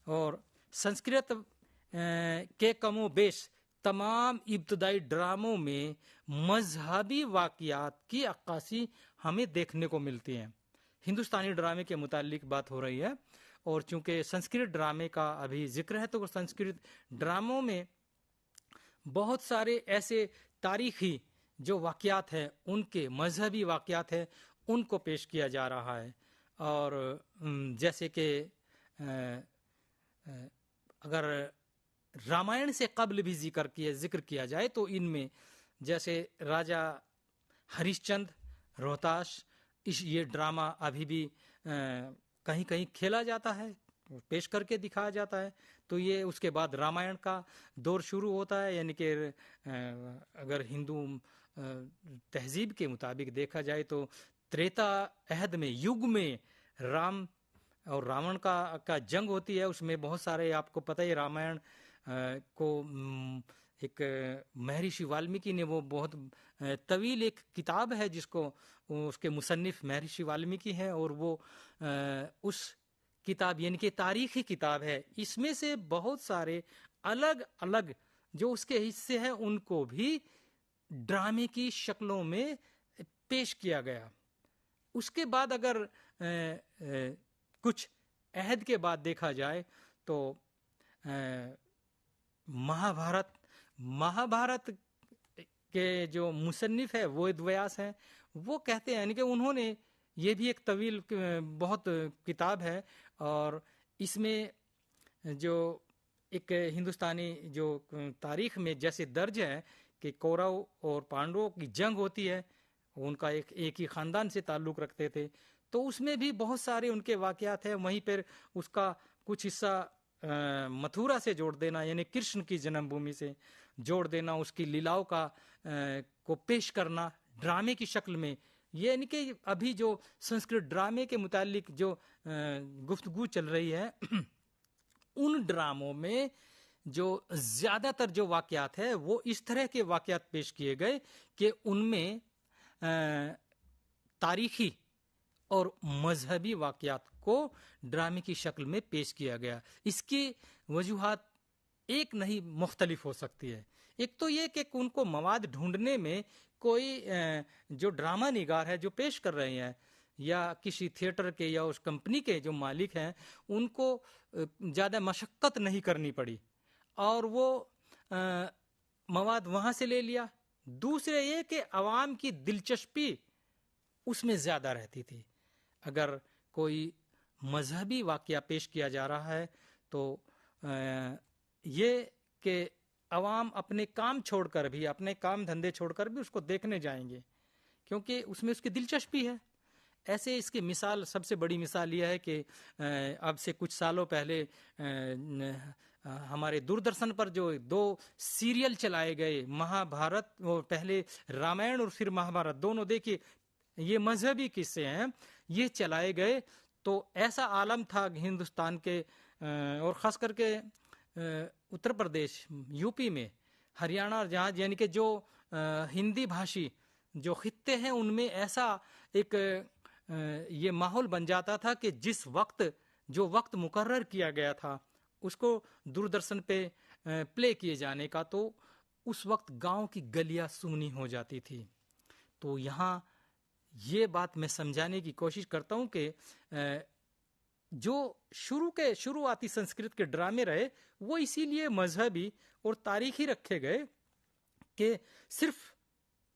اور سنسکرت کے کم و بیش تمام ابتدائی ڈراموں میں مذہبی واقعات کی عکاسی ہمیں دیکھنے کو ملتی ہے. ہندوستانی ڈرامے کے متعلق بات ہو رہی ہے، اور چونکہ سنسکرت ڈرامے کا ابھی ذکر ہے تو سنسکرت ڈراموں میں بہت سارے ایسے تاریخی جو واقعات ہیں، ان کے مذہبی واقعات ہیں، ان کو پیش کیا جا رہا ہے. اور جیسے کہ اگر رامائن سے قبل بھی ذکر کیا جائے تو ان میں جیسے راجا ہریش چندر روہتاش، یہ ڈرامہ ابھی بھی کہیں کہیں کھیلا جاتا ہے، پیش کر کے دکھایا جاتا ہے. تو یہ اس کے بعد رامائن کا دور شروع ہوتا ہے. یعنی کہ اگر ہندو تہذیب کے مطابق دیکھا جائے تو تریتا عہد میں یگ میں رام اور راون کا جنگ ہوتی ہے. اس میں بہت سارے آپ کو پتہ ہی رامائن کو ایک مہرشی والمیکی نے وہ بہت طویل ایک کتاب ہے جس کو اس کے مصنف مہرشی والمیکی ہیں، اور وہ اس کتاب یعنی کہ تاریخی کتاب ہے. اس میں سے بہت سارے الگ الگ جو اس کے حصے ہیں ان کو بھی ڈرامے کی شکلوں میں پیش کیا گیا. اس کے بعد اگر کچھ عہد کے بعد دیکھا جائے تو مہابھارت کے جو مصنف ہے وید ویاس ہیں، وہ کہتے ہیں یعنی کہ انہوں نے یہ بھی ایک طویل بہت کتاب ہے، اور اس میں جو ایک ہندوستانی جو تاریخ میں جیسے درج ہے کہ کورو اور پانڈووں کی جنگ ہوتی ہے، ان کا ایک ہی خاندان سے تعلق رکھتے تھے، تو اس میں بھی بہت سارے ان کے واقعات ہیں. وہیں پر اس کا کچھ حصہ متھورا سے جوڑ دینا یعنی کرشن کی جنم بھومی سے جوڑ دینا، اس کی لیلاؤں کو پیش کرنا ڈرامے کی شکل میں. یہ یعنی کہ ابھی جو سنسکرت ڈرامے کے متعلق جو گفتگو چل رہی ہے ان ڈراموں میں جو زیادہ تر جو واقعات ہیں وہ اس طرح کے واقعات پیش کیے گئے کہ ان میں تاریخی اور مذہبی واقعات کو ڈرامے کی شکل میں پیش کیا گیا. اس کی وجوہات ایک نہیں مختلف ہو سکتی ہے. ایک تو یہ کہ ان کو مواد ڈھونڈنے میں کوئی جو ڈرامہ نگار ہے جو پیش کر رہے ہیں یا کسی تھیٹر کے یا اس کمپنی کے جو مالک ہیں ان کو زیادہ مشقت نہیں کرنی پڑی اور وہ مواد وہاں سے لے لیا. دوسرے یہ کہ عوام کی دلچسپی اس میں زیادہ رہتی تھی. اگر کوئی مذہبی واقعہ پیش کیا جا رہا ہے تو یہ کہ عوام اپنے کام چھوڑ کر بھی اپنے کام دھندے چھوڑ کر بھی اس کو دیکھنے جائیں گے کیونکہ اس میں اس کی دلچسپی ہے. ایسے اس کی مثال سب سے بڑی مثال یہ ہے کہ اب سے کچھ سالوں پہلے ہمارے دوردرشن پر جو 2 سیریل چلائے گئے مہابھارت، وہ پہلے رامائن اور پھر مہابھارت، دونوں دیکھیے یہ مذہبی قصے ہیں، یہ چلائے گئے تو ایسا عالم تھا ہندوستان کے اور خاص کر کے اتر پردیش، یو پی میں، ہریانہ، جہاں یعنی کہ جو ہندی بھاشی جو خطے ہیں ان میں ایسا ایک یہ ماحول بن جاتا تھا کہ جس وقت جو وقت مقرر کیا گیا تھا اس کو دوردرشن پہ پلے کیے جانے کا تو اس وقت گاؤں کی گلیاں سونی ہو جاتی تھی. تو یہاں یہ بات میں سمجھانے کی کوشش کرتا ہوں کہ جو شروعاتی سنسکرت کے ڈرامے رہے وہ اسی لیے مذہبی اور تاریخی رکھے گئے کہ صرف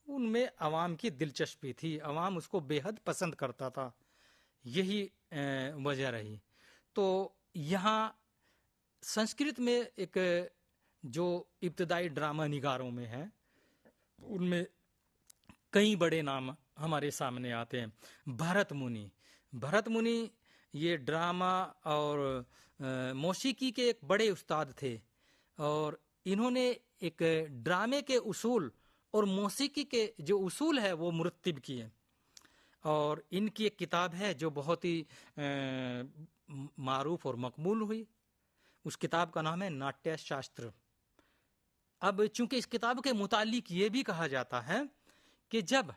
ان میں عوام کی دلچسپی تھی، عوام اس کو بے حد پسند کرتا تھا، یہی وجہ رہی. تو یہاں سنسکرت میں ایک جو ابتدائی ڈرامہ نگاروں میں ہیں ان میں کئی بڑے نام ہمارے سامنے آتے ہیں. بھرت منی یہ ڈرامہ اور موسیقی کے ایک بڑے استاد تھے اور انہوں نے ایک ڈرامے کے اصول اور موسیقی کے جو اصول ہے وہ مرتب کیے اور ان کی ایک کتاب ہے جو بہت ہی معروف اور مقبول ہوئی. اس کتاب کا نام ہے ناٹیہ شاستر. اب چونکہ اس کتاب کے متعلق یہ بھی کہا جاتا ہے کہ جب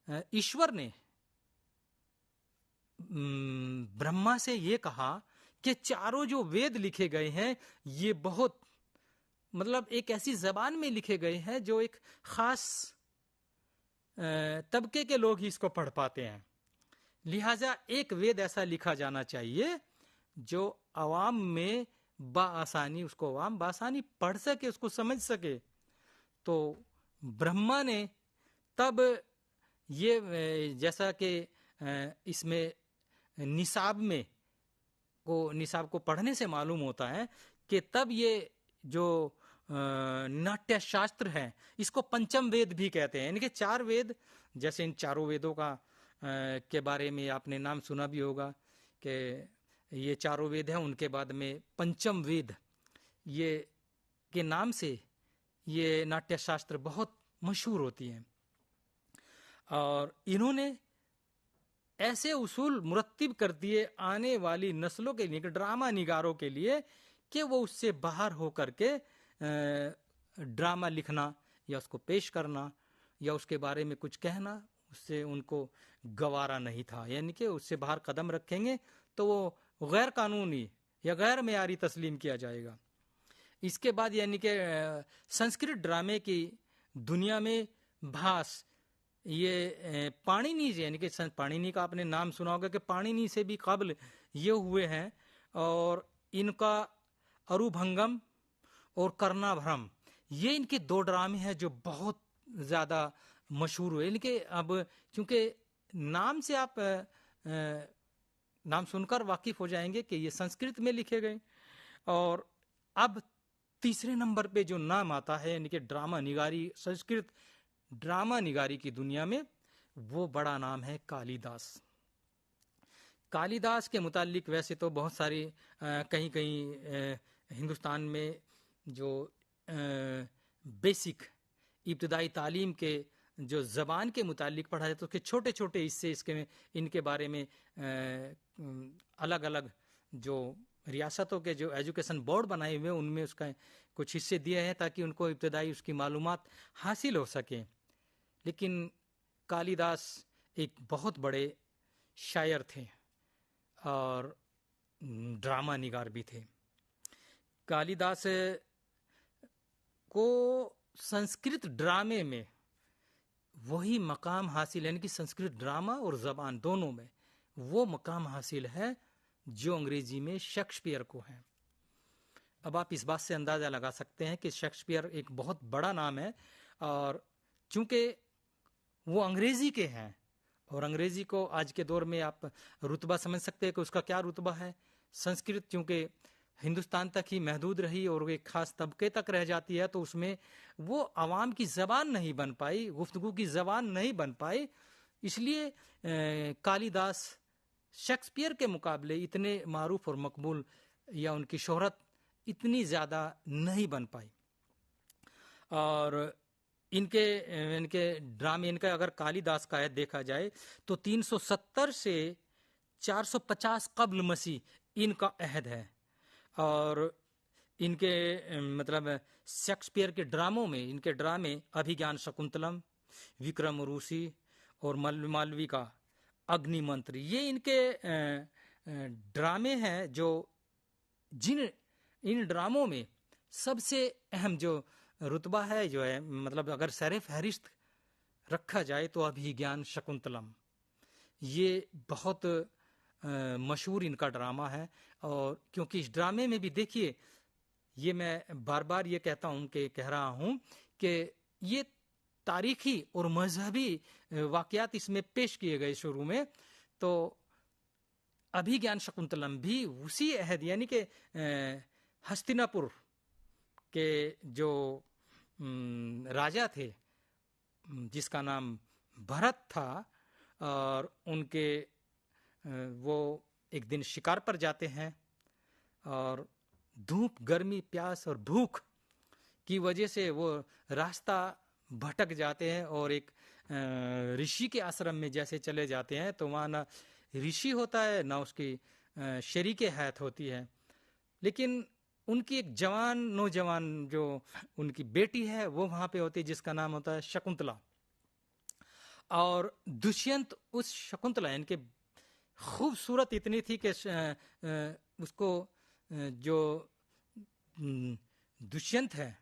ایشور نے برہما سے یہ کہا کہ چاروں جو وید لکھے گئے ہیں یہ بہت مطلب ایک ایسی زبان میں لکھے گئے ہیں جو ایک خاص طبقے کے لوگ ہی اس کو پڑھ پاتے ہیں، لہٰذا ایک وید ایسا لکھا جانا چاہیے جو عوام میں بآسانی اس کو عوام بآسانی پڑھ سکے، اس کو سمجھ سکے۔ تو برہما نے تب یہ جیسا کہ اس میں نصاب کو پڑھنے سے معلوم ہوتا ہے کہ تب یہ جو ناٹیہ شاستر ہے اس کو پنچم وید بھی کہتے ہیں، یعنی کہ 4 وید، جیسے ان چاروں ویدوں کا کے بارے میں آپ نے نام سنا بھی ہوگا کہ یہ چاروں وید ہیں، ان کے بعد میں پنچم وید یہ کے نام سے یہ ناٹیہ شاستر بہت مشہور ہوتی ہیں، اور انہوں نے ایسے اصول مرتب کر دیے آنے والی نسلوں کے لیے، ڈرامہ نگاروں کے لیے، کہ وہ اس سے باہر ہو کر کے ڈرامہ لکھنا یا اس کو پیش کرنا یا اس کے بارے میں کچھ کہنا اس سے ان کو گوارا نہیں تھا، یعنی کہ اس سے باہر قدم رکھیں گے تو وہ غیر قانونی یا غیر معیاری تسلیم کیا جائے گا۔ اس کے بعد یعنی کہ سنسکرت ڈرامے کی دنیا میں بھاس یہ پانینی یعنی کہ پانینی کا آپ نے نام سنا ہوگا کہ پانینی سے بھی قبل یہ ہوئے ہیں، اور ان کا اروبھنگم اور کرنابھرم یہ ان کے 2 ڈرامے ہیں جو بہت زیادہ مشہور ہوئے، یعنی کہ اب چونکہ نام سے آپ نام سن کر واقف ہو جائیں گے کہ یہ سنسکرت میں لکھے گئے۔ اور اب تیسرے نمبر پہ جو نام آتا ہے یعنی کہ ڈرامہ نگاری، سنسکرت ڈرامہ نگاری کی دنیا میں، وہ بڑا نام ہے کالی داس۔ کالی داس کے متعلق ویسے تو بہت ساری کہیں ہندوستان میں جو بیسک ابتدائی تعلیم کے جو زبان کے متعلق پڑھا جاتا ہے، اس کے چھوٹے چھوٹے حصے ان کے بارے میں الگ الگ جو ریاستوں کے جو ایجوکیشن بورڈ بنائے ہوئے ان میں اس کا کچھ حصے دیے ہیں تاکہ ان کو ابتدائی اس کی معلومات حاصل ہو سکیں۔ لیکن کالی داس ایک بہت بڑے شاعر تھے اور ڈرامہ نگار بھی تھے۔ کالی داس کو سنسکرت ڈرامے میں وہی مقام حاصل ہے، یعنی کہ سنسکرت ڈرامہ اور زبان دونوں میں وہ مقام حاصل ہے جو انگریزی میں شیکسپیئر کو ہے۔ اب آپ اس بات سے اندازہ لگا سکتے ہیں کہ شیکسپیئر ایک بہت بڑا نام ہے، اور چونکہ وہ انگریزی کے ہیں، اور انگریزی کو آج کے دور میں آپ رتبہ سمجھ سکتے ہیں کہ اس کا کیا رتبہ ہے۔ سنسکرت چونکہ ہندوستان تک ہی محدود رہی اور ایک خاص طبقے تک رہ جاتی ہے، تو اس میں وہ عوام کی زبان نہیں بن پائی، گفتگو کی زبان نہیں بن پائی، اس لیے کالی داس شیکسپیئر کے مقابلے اتنے معروف اور مقبول یا ان کی شہرت اتنی زیادہ نہیں بن پائی۔ اور ان کے ڈرامے، ان کا اگر کالی داس کا عہد دیکھا جائے تو 370 سے 450 قبل مسیح ان کا عہد ہے، اور ان کے مطلب شیکسپیئر کے ڈراموں میں ان کے ڈرامے ابھیگیان شکنتلم، وکرم روسی اور مالوی کا اگنی منتر، یہ ان کے ڈرامے ہیں جو ان ڈراموں میں سب سے اہم جو رتبہ ہے جو ہے مطلب اگر سر فہرست رکھا جائے تو ابھیگیان شکنتلم یہ بہت مشہور ان کا ڈرامہ ہے۔ اور کیونکہ اس ڈرامے میں بھی دیکھیے، یہ میں بار بار یہ کہہ رہا ہوں کہ یہ تاریخی اور مذہبی واقعات اس میں پیش کیے گئے شروع میں، تو ابھیگیان شکنتلم بھی اسی عہد یعنی کہ ہستینا پور کے جو راجا تھے جس کا نام بھرت تھا، اور ان کے وہ ایک دن شکار پر جاتے ہیں اور دھوپ، گرمی، پیاس اور بھوک کی وجہ سے وہ راستہ بھٹک جاتے ہیں، اور ایک رشی کے آشرم میں جیسے چلے جاتے ہیں تو وہاں نہ رشی ہوتا ہے نہ اس کی شریک حیات ہوتی ہے، لیکن ان کی ایک نوجوان جو ان کی بیٹی ہے وہ وہاں پہ ہوتی ہے جس کا نام ہوتا ہے شکنتلا. اور دشینت اس شکنتلا یعنی کہ خوبصورت اتنی تھی کہ اس کو جو دشینت ہے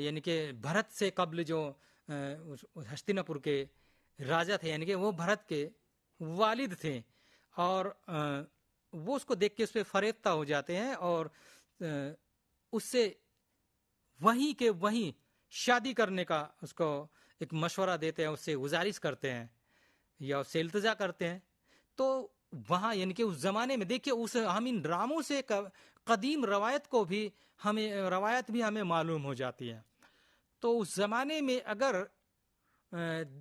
یعنی کہ بھرت سے قبل جو ہستینا پور کے راجا تھے یعنی کہ وہ بھرت کے والد تھے اور وہ اس کو دیکھ کے اس پہ فریفتہ ہو جاتے ہیں اور اس سے وہیں کے وہیں شادی کرنے کا اس کو ایک مشورہ دیتے ہیں, اس سے گزارش کرتے ہیں یا اس سے التجا کرتے ہیں. تو وہاں یعنی کہ اس زمانے میں دیکھیے ہم ان ڈراموں سے قدیم روایت بھی ہمیں معلوم ہو جاتی ہے. تو اس زمانے میں اگر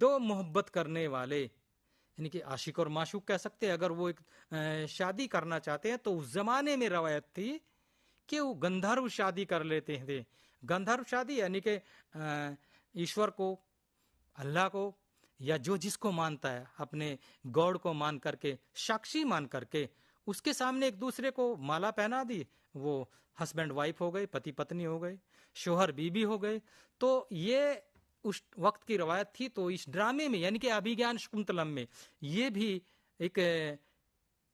دو محبت کرنے والے یعنی کہ عاشق اور معشوق کہہ سکتے ہیں, اگر وہ ایک شادی کرنا چاہتے ہیں تو اس زمانے میں روایت تھی کہ وہ گندھرو شادی کر لیتے تھے. گندھرو شادی یعنی کہ ایشور کو, اللہ کو یا جو جس کو مانتا ہے اپنے گاڈ کو مان کر کے, ساکشی مان کر کے اس کے سامنے ایک دوسرے کو مالا پہنا دی, وہ ہسبینڈ وائف ہو گئے, پتی پتنی ہو گئے, شوہر بیوی ہو گئے. تو یہ اس وقت کی روایت تھی. تو اس ڈرامے میں یعنی کہ ابھیگیان شکنتلم میں یہ بھی ایک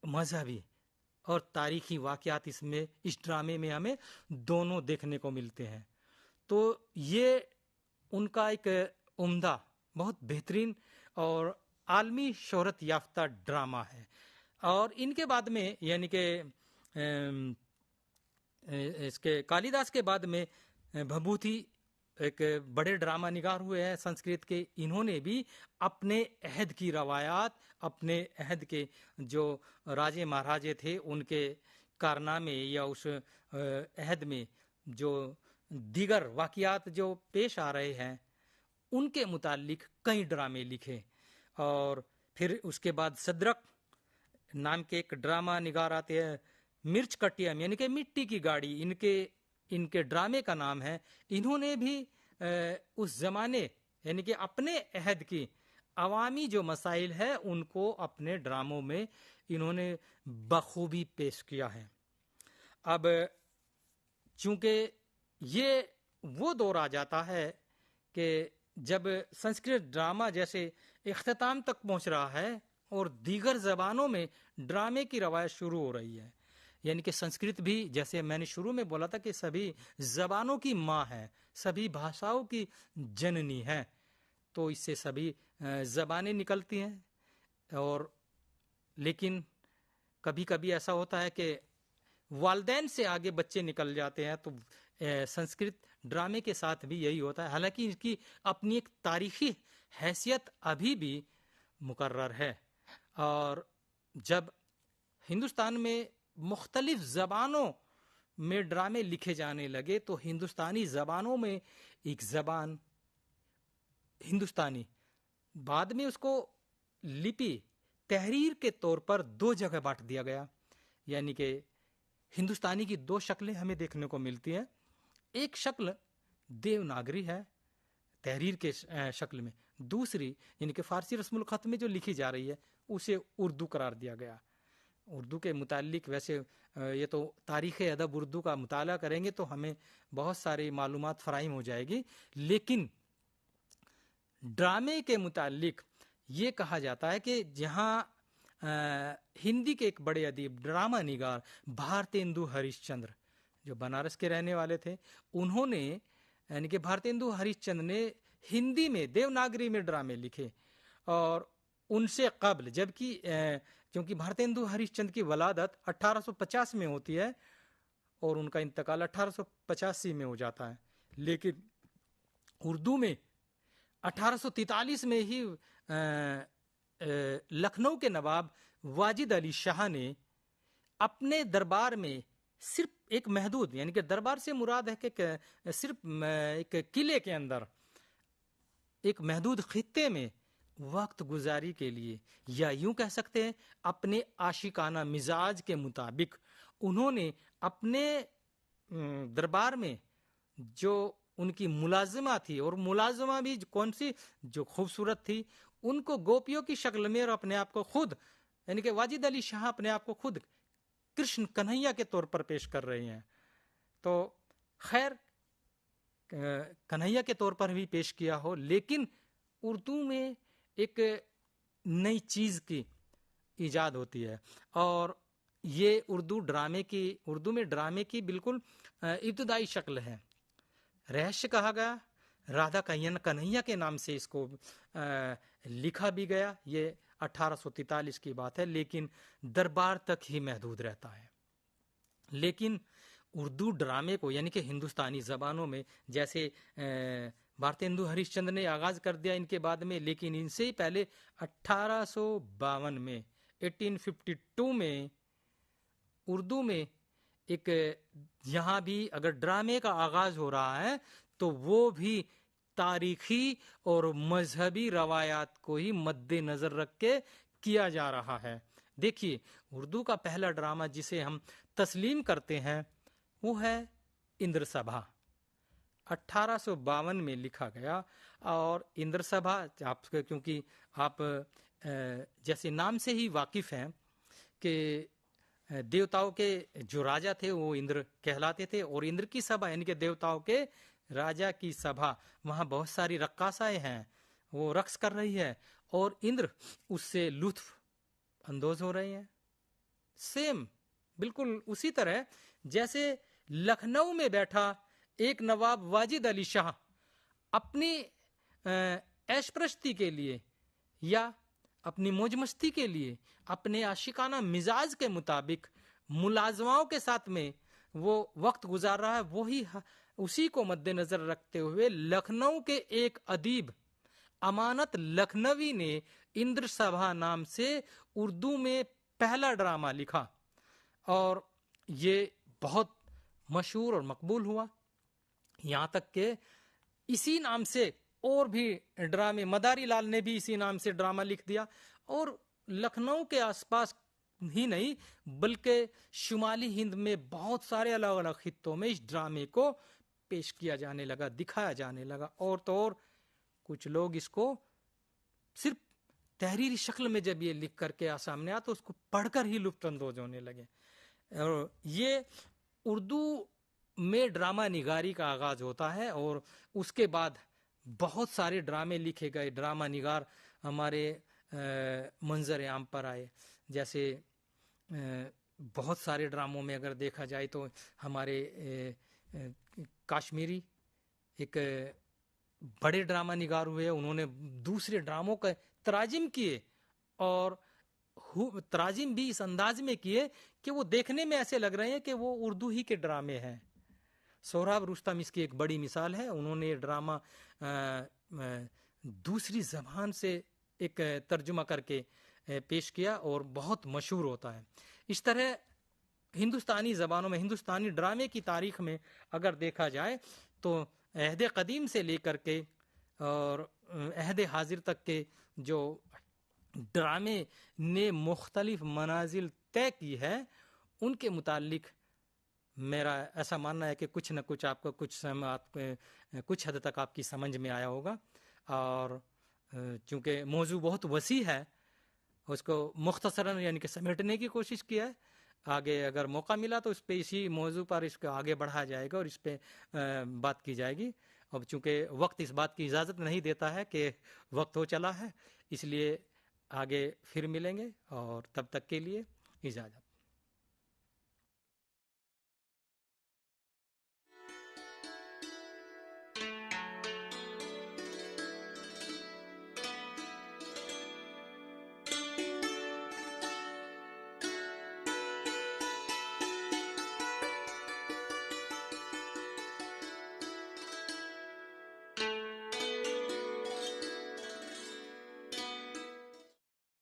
مذہبی اور تاریخی واقعات اس ڈرامے میں ہمیں دونوں دیکھنے کو ملتے ہیں. تو یہ ان کا ایک عمدہ, بہت بہترین اور عالمی شہرت یافتہ ڈرامہ ہے. اور ان کے بعد میں یعنی کہ اس کے کالیداس کے بعد میں بھبھوتی ایک بڑے ڈرامہ نگار ہوئے ہیں سنسکرت کے. انہوں نے بھی اپنے عہد کی روایات, اپنے عہد کے جو راجے مہاراجے تھے ان کے کارنامے یا اس عہد میں جو دیگر واقعات جو پیش آ رہے ہیں ان کے متعلق کئی ڈرامے لکھے. اور پھر اس کے بعد صدرک نام کے ایک ڈرامہ نگار آتے ہیں, مرچ کٹیم یعنی کہ مٹی کی گاڑی ان کے ڈرامے کا نام ہے. انہوں نے بھی اس زمانے یعنی کہ اپنے عہد کی عوامی جو مسائل ہے ان کو اپنے ڈراموں میں انہوں نے بخوبی پیش کیا ہے. اب چونکہ یہ وہ دور آ جاتا ہے کہ جب سنسکرت ڈرامہ جیسے اختتام تک پہنچ رہا ہے اور دیگر زبانوں میں ڈرامے کی روایت شروع ہو رہی ہے. یعنی کہ سنسکرت بھی جیسے میں نے شروع میں بولا تھا کہ سبھی زبانوں کی ماں ہے, سبھی بھاشاؤں کی جننی ہے. تو اس سے سبھی زبانیں نکلتی ہیں. اور لیکن کبھی کبھی ایسا ہوتا ہے کہ والدین سے آگے بچے نکل جاتے ہیں. تو سنسکرت ڈرامے کے ساتھ بھی یہی ہوتا ہے, حالانکہ اس کی اپنی ایک تاریخی حیثیت ابھی بھی مقرر ہے. اور جب ہندوستان میں مختلف زبانوں میں ڈرامے لکھے جانے لگے تو ہندوستانی زبانوں میں ایک زبان ہندوستانی, بعد میں اس کو لپی تحریر کے طور پر دو جگہ بانٹ دیا گیا. یعنی کہ ہندوستانی کی دو شکلیں ہمیں دیکھنے کو ملتی ہیں. ایک شکل دیوناگری ہے تحریر کے شکل میں, دوسری یعنی کہ فارسی رسم الخط میں جو لکھی جا رہی ہے اسے اردو قرار دیا گیا. اردو کے متعلق ویسے یہ تو تاریخ ادب اردو کا مطالعہ کریں گے تو ہمیں بہت ساری معلومات فراہم ہو جائے گی. لیکن ڈرامے کے متعلق یہ کہا جاتا ہے کہ جہاں ہندی کے ایک بڑے ادیب ڈرامہ نگار بھارتیندو ہریش چندر جو بنارس کے رہنے والے تھے, انہوں نے یعنی کہ بھارتیندو ہریش چندر نے ہندی میں دیوناگری میں ڈرامے لکھے. اور ان سے قبل جبکہ کیونکہ بھارتیندو ہریش چندر کی ولادت 1850 میں ہوتی ہے اور ان کا انتقال 1885 میں ہو جاتا ہے, لیکن اردو میں 1843 میں ہی لکھنؤ کے نواب واجد علی شاہ نے اپنے دربار میں صرف ایک محدود یعنی کہ دربار سے مراد ہے کہ صرف ایک قلعے کے اندر ایک محدود خطے میں وقت گزاری کے لیے یا یوں کہہ سکتے ہیں اپنے عاشقانہ مزاج کے مطابق انہوں نے اپنے دربار میں جو ان کی ملازمہ تھی, اور ملازمہ بھی کون سی جو خوبصورت تھی, ان کو گوپیوں کی شکل میں اور اپنے آپ کو خود یعنی کہ واجد علی شاہ اپنے آپ کو خود کرشن کنہیا کے طور پر پیش کر رہے ہیں. تو خیر کنہیا کے طور پر بھی پیش کیا ہو، لیکن اردو میں ایک نئی چیز کی ایجاد ہوتی ہے، اور یہ اردو میں ڈرامے کی بالکل ابتدائی شکل ہے۔ رہسیہ کہا گیا، رادھا کنہیا کے نام سے اس کو لکھا بھی گیا۔ یہ 1843 کی بات ہے، لیکن دربار تک ہی محدود رہتا ہے۔ لیکن اردو ڈرامے کو یعنی کہ ہندوستانی زبانوں میں، جیسے بھارتیندو ہریش چندر نے آغاز کر دیا ان کے بعد میں، لیکن ان سے ہی پہلے 1852 میں 1852 میں اردو میں ایک یہاں بھی اگر ڈرامے کا آغاز ہو رہا ہے تو وہ بھی تاریخی اور مذہبی روایات کو ہی مد نظر رکھ کے کیا جا رہا ہے۔ دیکھیے، اردو کا پہلا ڈرامہ جسے ہم تسلیم کرتے ہیں وہ ہے اندر سبھا، 1852 میں لکھا گیا۔ اور اندر سبھا کیونکہ آپ جیسے نام سے ہی واقف ہیں کہ دیوتاؤں کے جو راجا تھے وہ اندر کہلاتے تھے، اور اندر کی سبھا یعنی کہ دیوتاؤں کے راجا کی سبھا، وہاں بہت ساری رقاصائیں ہیں، وہ رقص کر رہی ہے اور اندر اس سے لطف اندوز ہو رہے ہیں۔ سیم بالکل اسی طرح جیسے لکھنؤ میں بیٹھا ایک نواب واجد علی شاہ اپنی عیش پرستی کے لیے یا اپنی موج مستی کے لیے اپنے عاشقانہ مزاج کے مطابق ملازماؤں کے ساتھ میں وہ وقت گزار رہا ہے، وہی اسی کو مد نظر رکھتے ہوئے لکھنؤ کے ایک ادیب امانت لکھنوی نے اندر سبھا نام سے اردو میں پہلا ڈرامہ لکھا، اور یہ بہت مشہور اور مقبول ہوا۔ یہاں تک کہ اسی نام سے اور بھی ڈرامے، مداری لال نے بھی اسی نام سے ڈرامہ لکھ دیا، اور لکھنؤ کے آس پاس ہی نہیں بلکہ شمالی ہند میں بہت سارے الگ الگ خطوں میں اس ڈرامے کو پیش کیا جانے لگا، دکھایا جانے لگا، اور تو اور کچھ لوگ اس کو صرف تحریری شکل میں جب یہ لکھ کر کے سامنے آیا تو اس کو پڑھ کر ہی لطف اندوز ہونے لگے۔ اور یہ اردو میں ڈرامہ نگاری کا آغاز ہوتا ہے، اور اس کے بعد بہت سارے ڈرامے لکھے گئے، ڈرامہ نگار ہمارے منظر عام پر آئے۔ جیسے بہت سارے ڈراموں میں اگر دیکھا جائے تو ہمارے کاشمیری ایک بڑے ڈرامہ نگار ہوئے، انہوں نے دوسرے ڈراموں کا تراجم کیے، اور تراجم بھی اس انداز میں کیے کہ وہ دیکھنے میں ایسے لگ رہے ہیں کہ وہ اردو ہی کے ڈرامے ہیں۔ سہراب رستم اس کی ایک بڑی مثال ہے، انہوں نے ڈرامہ دوسری زبان سے ایک ترجمہ کر کے پیش کیا اور بہت مشہور ہوتا ہے۔ اس طرح ہندوستانی زبانوں میں، ہندوستانی ڈرامے کی تاریخ میں اگر دیکھا جائے تو عہد قدیم سے لے کر کے اور عہد حاضر تک کے جو ڈرامے نے مختلف منازل طے کی ہے ان کے متعلق میرا ایسا ماننا ہے کہ کچھ نہ کچھ آپ کو کچھ حد تک آپ کی سمجھ میں آیا ہوگا، اور چونکہ موضوع بہت وسیع ہے اس کو مختصراً یعنی کہ سمیٹنے کی کوشش کیا ہے۔ آگے اگر موقع ملا تو اس پہ اسی موضوع پر اس کو آگے بڑھایا جائے گا اور اس پہ بات کی جائے گی۔ اب چونکہ وقت اس بات کی اجازت نہیں دیتا ہے کہ وقت ہو چلا ہے، اس لیے آگے پھر ملیں گے، اور تب تک کے لیے اجازت۔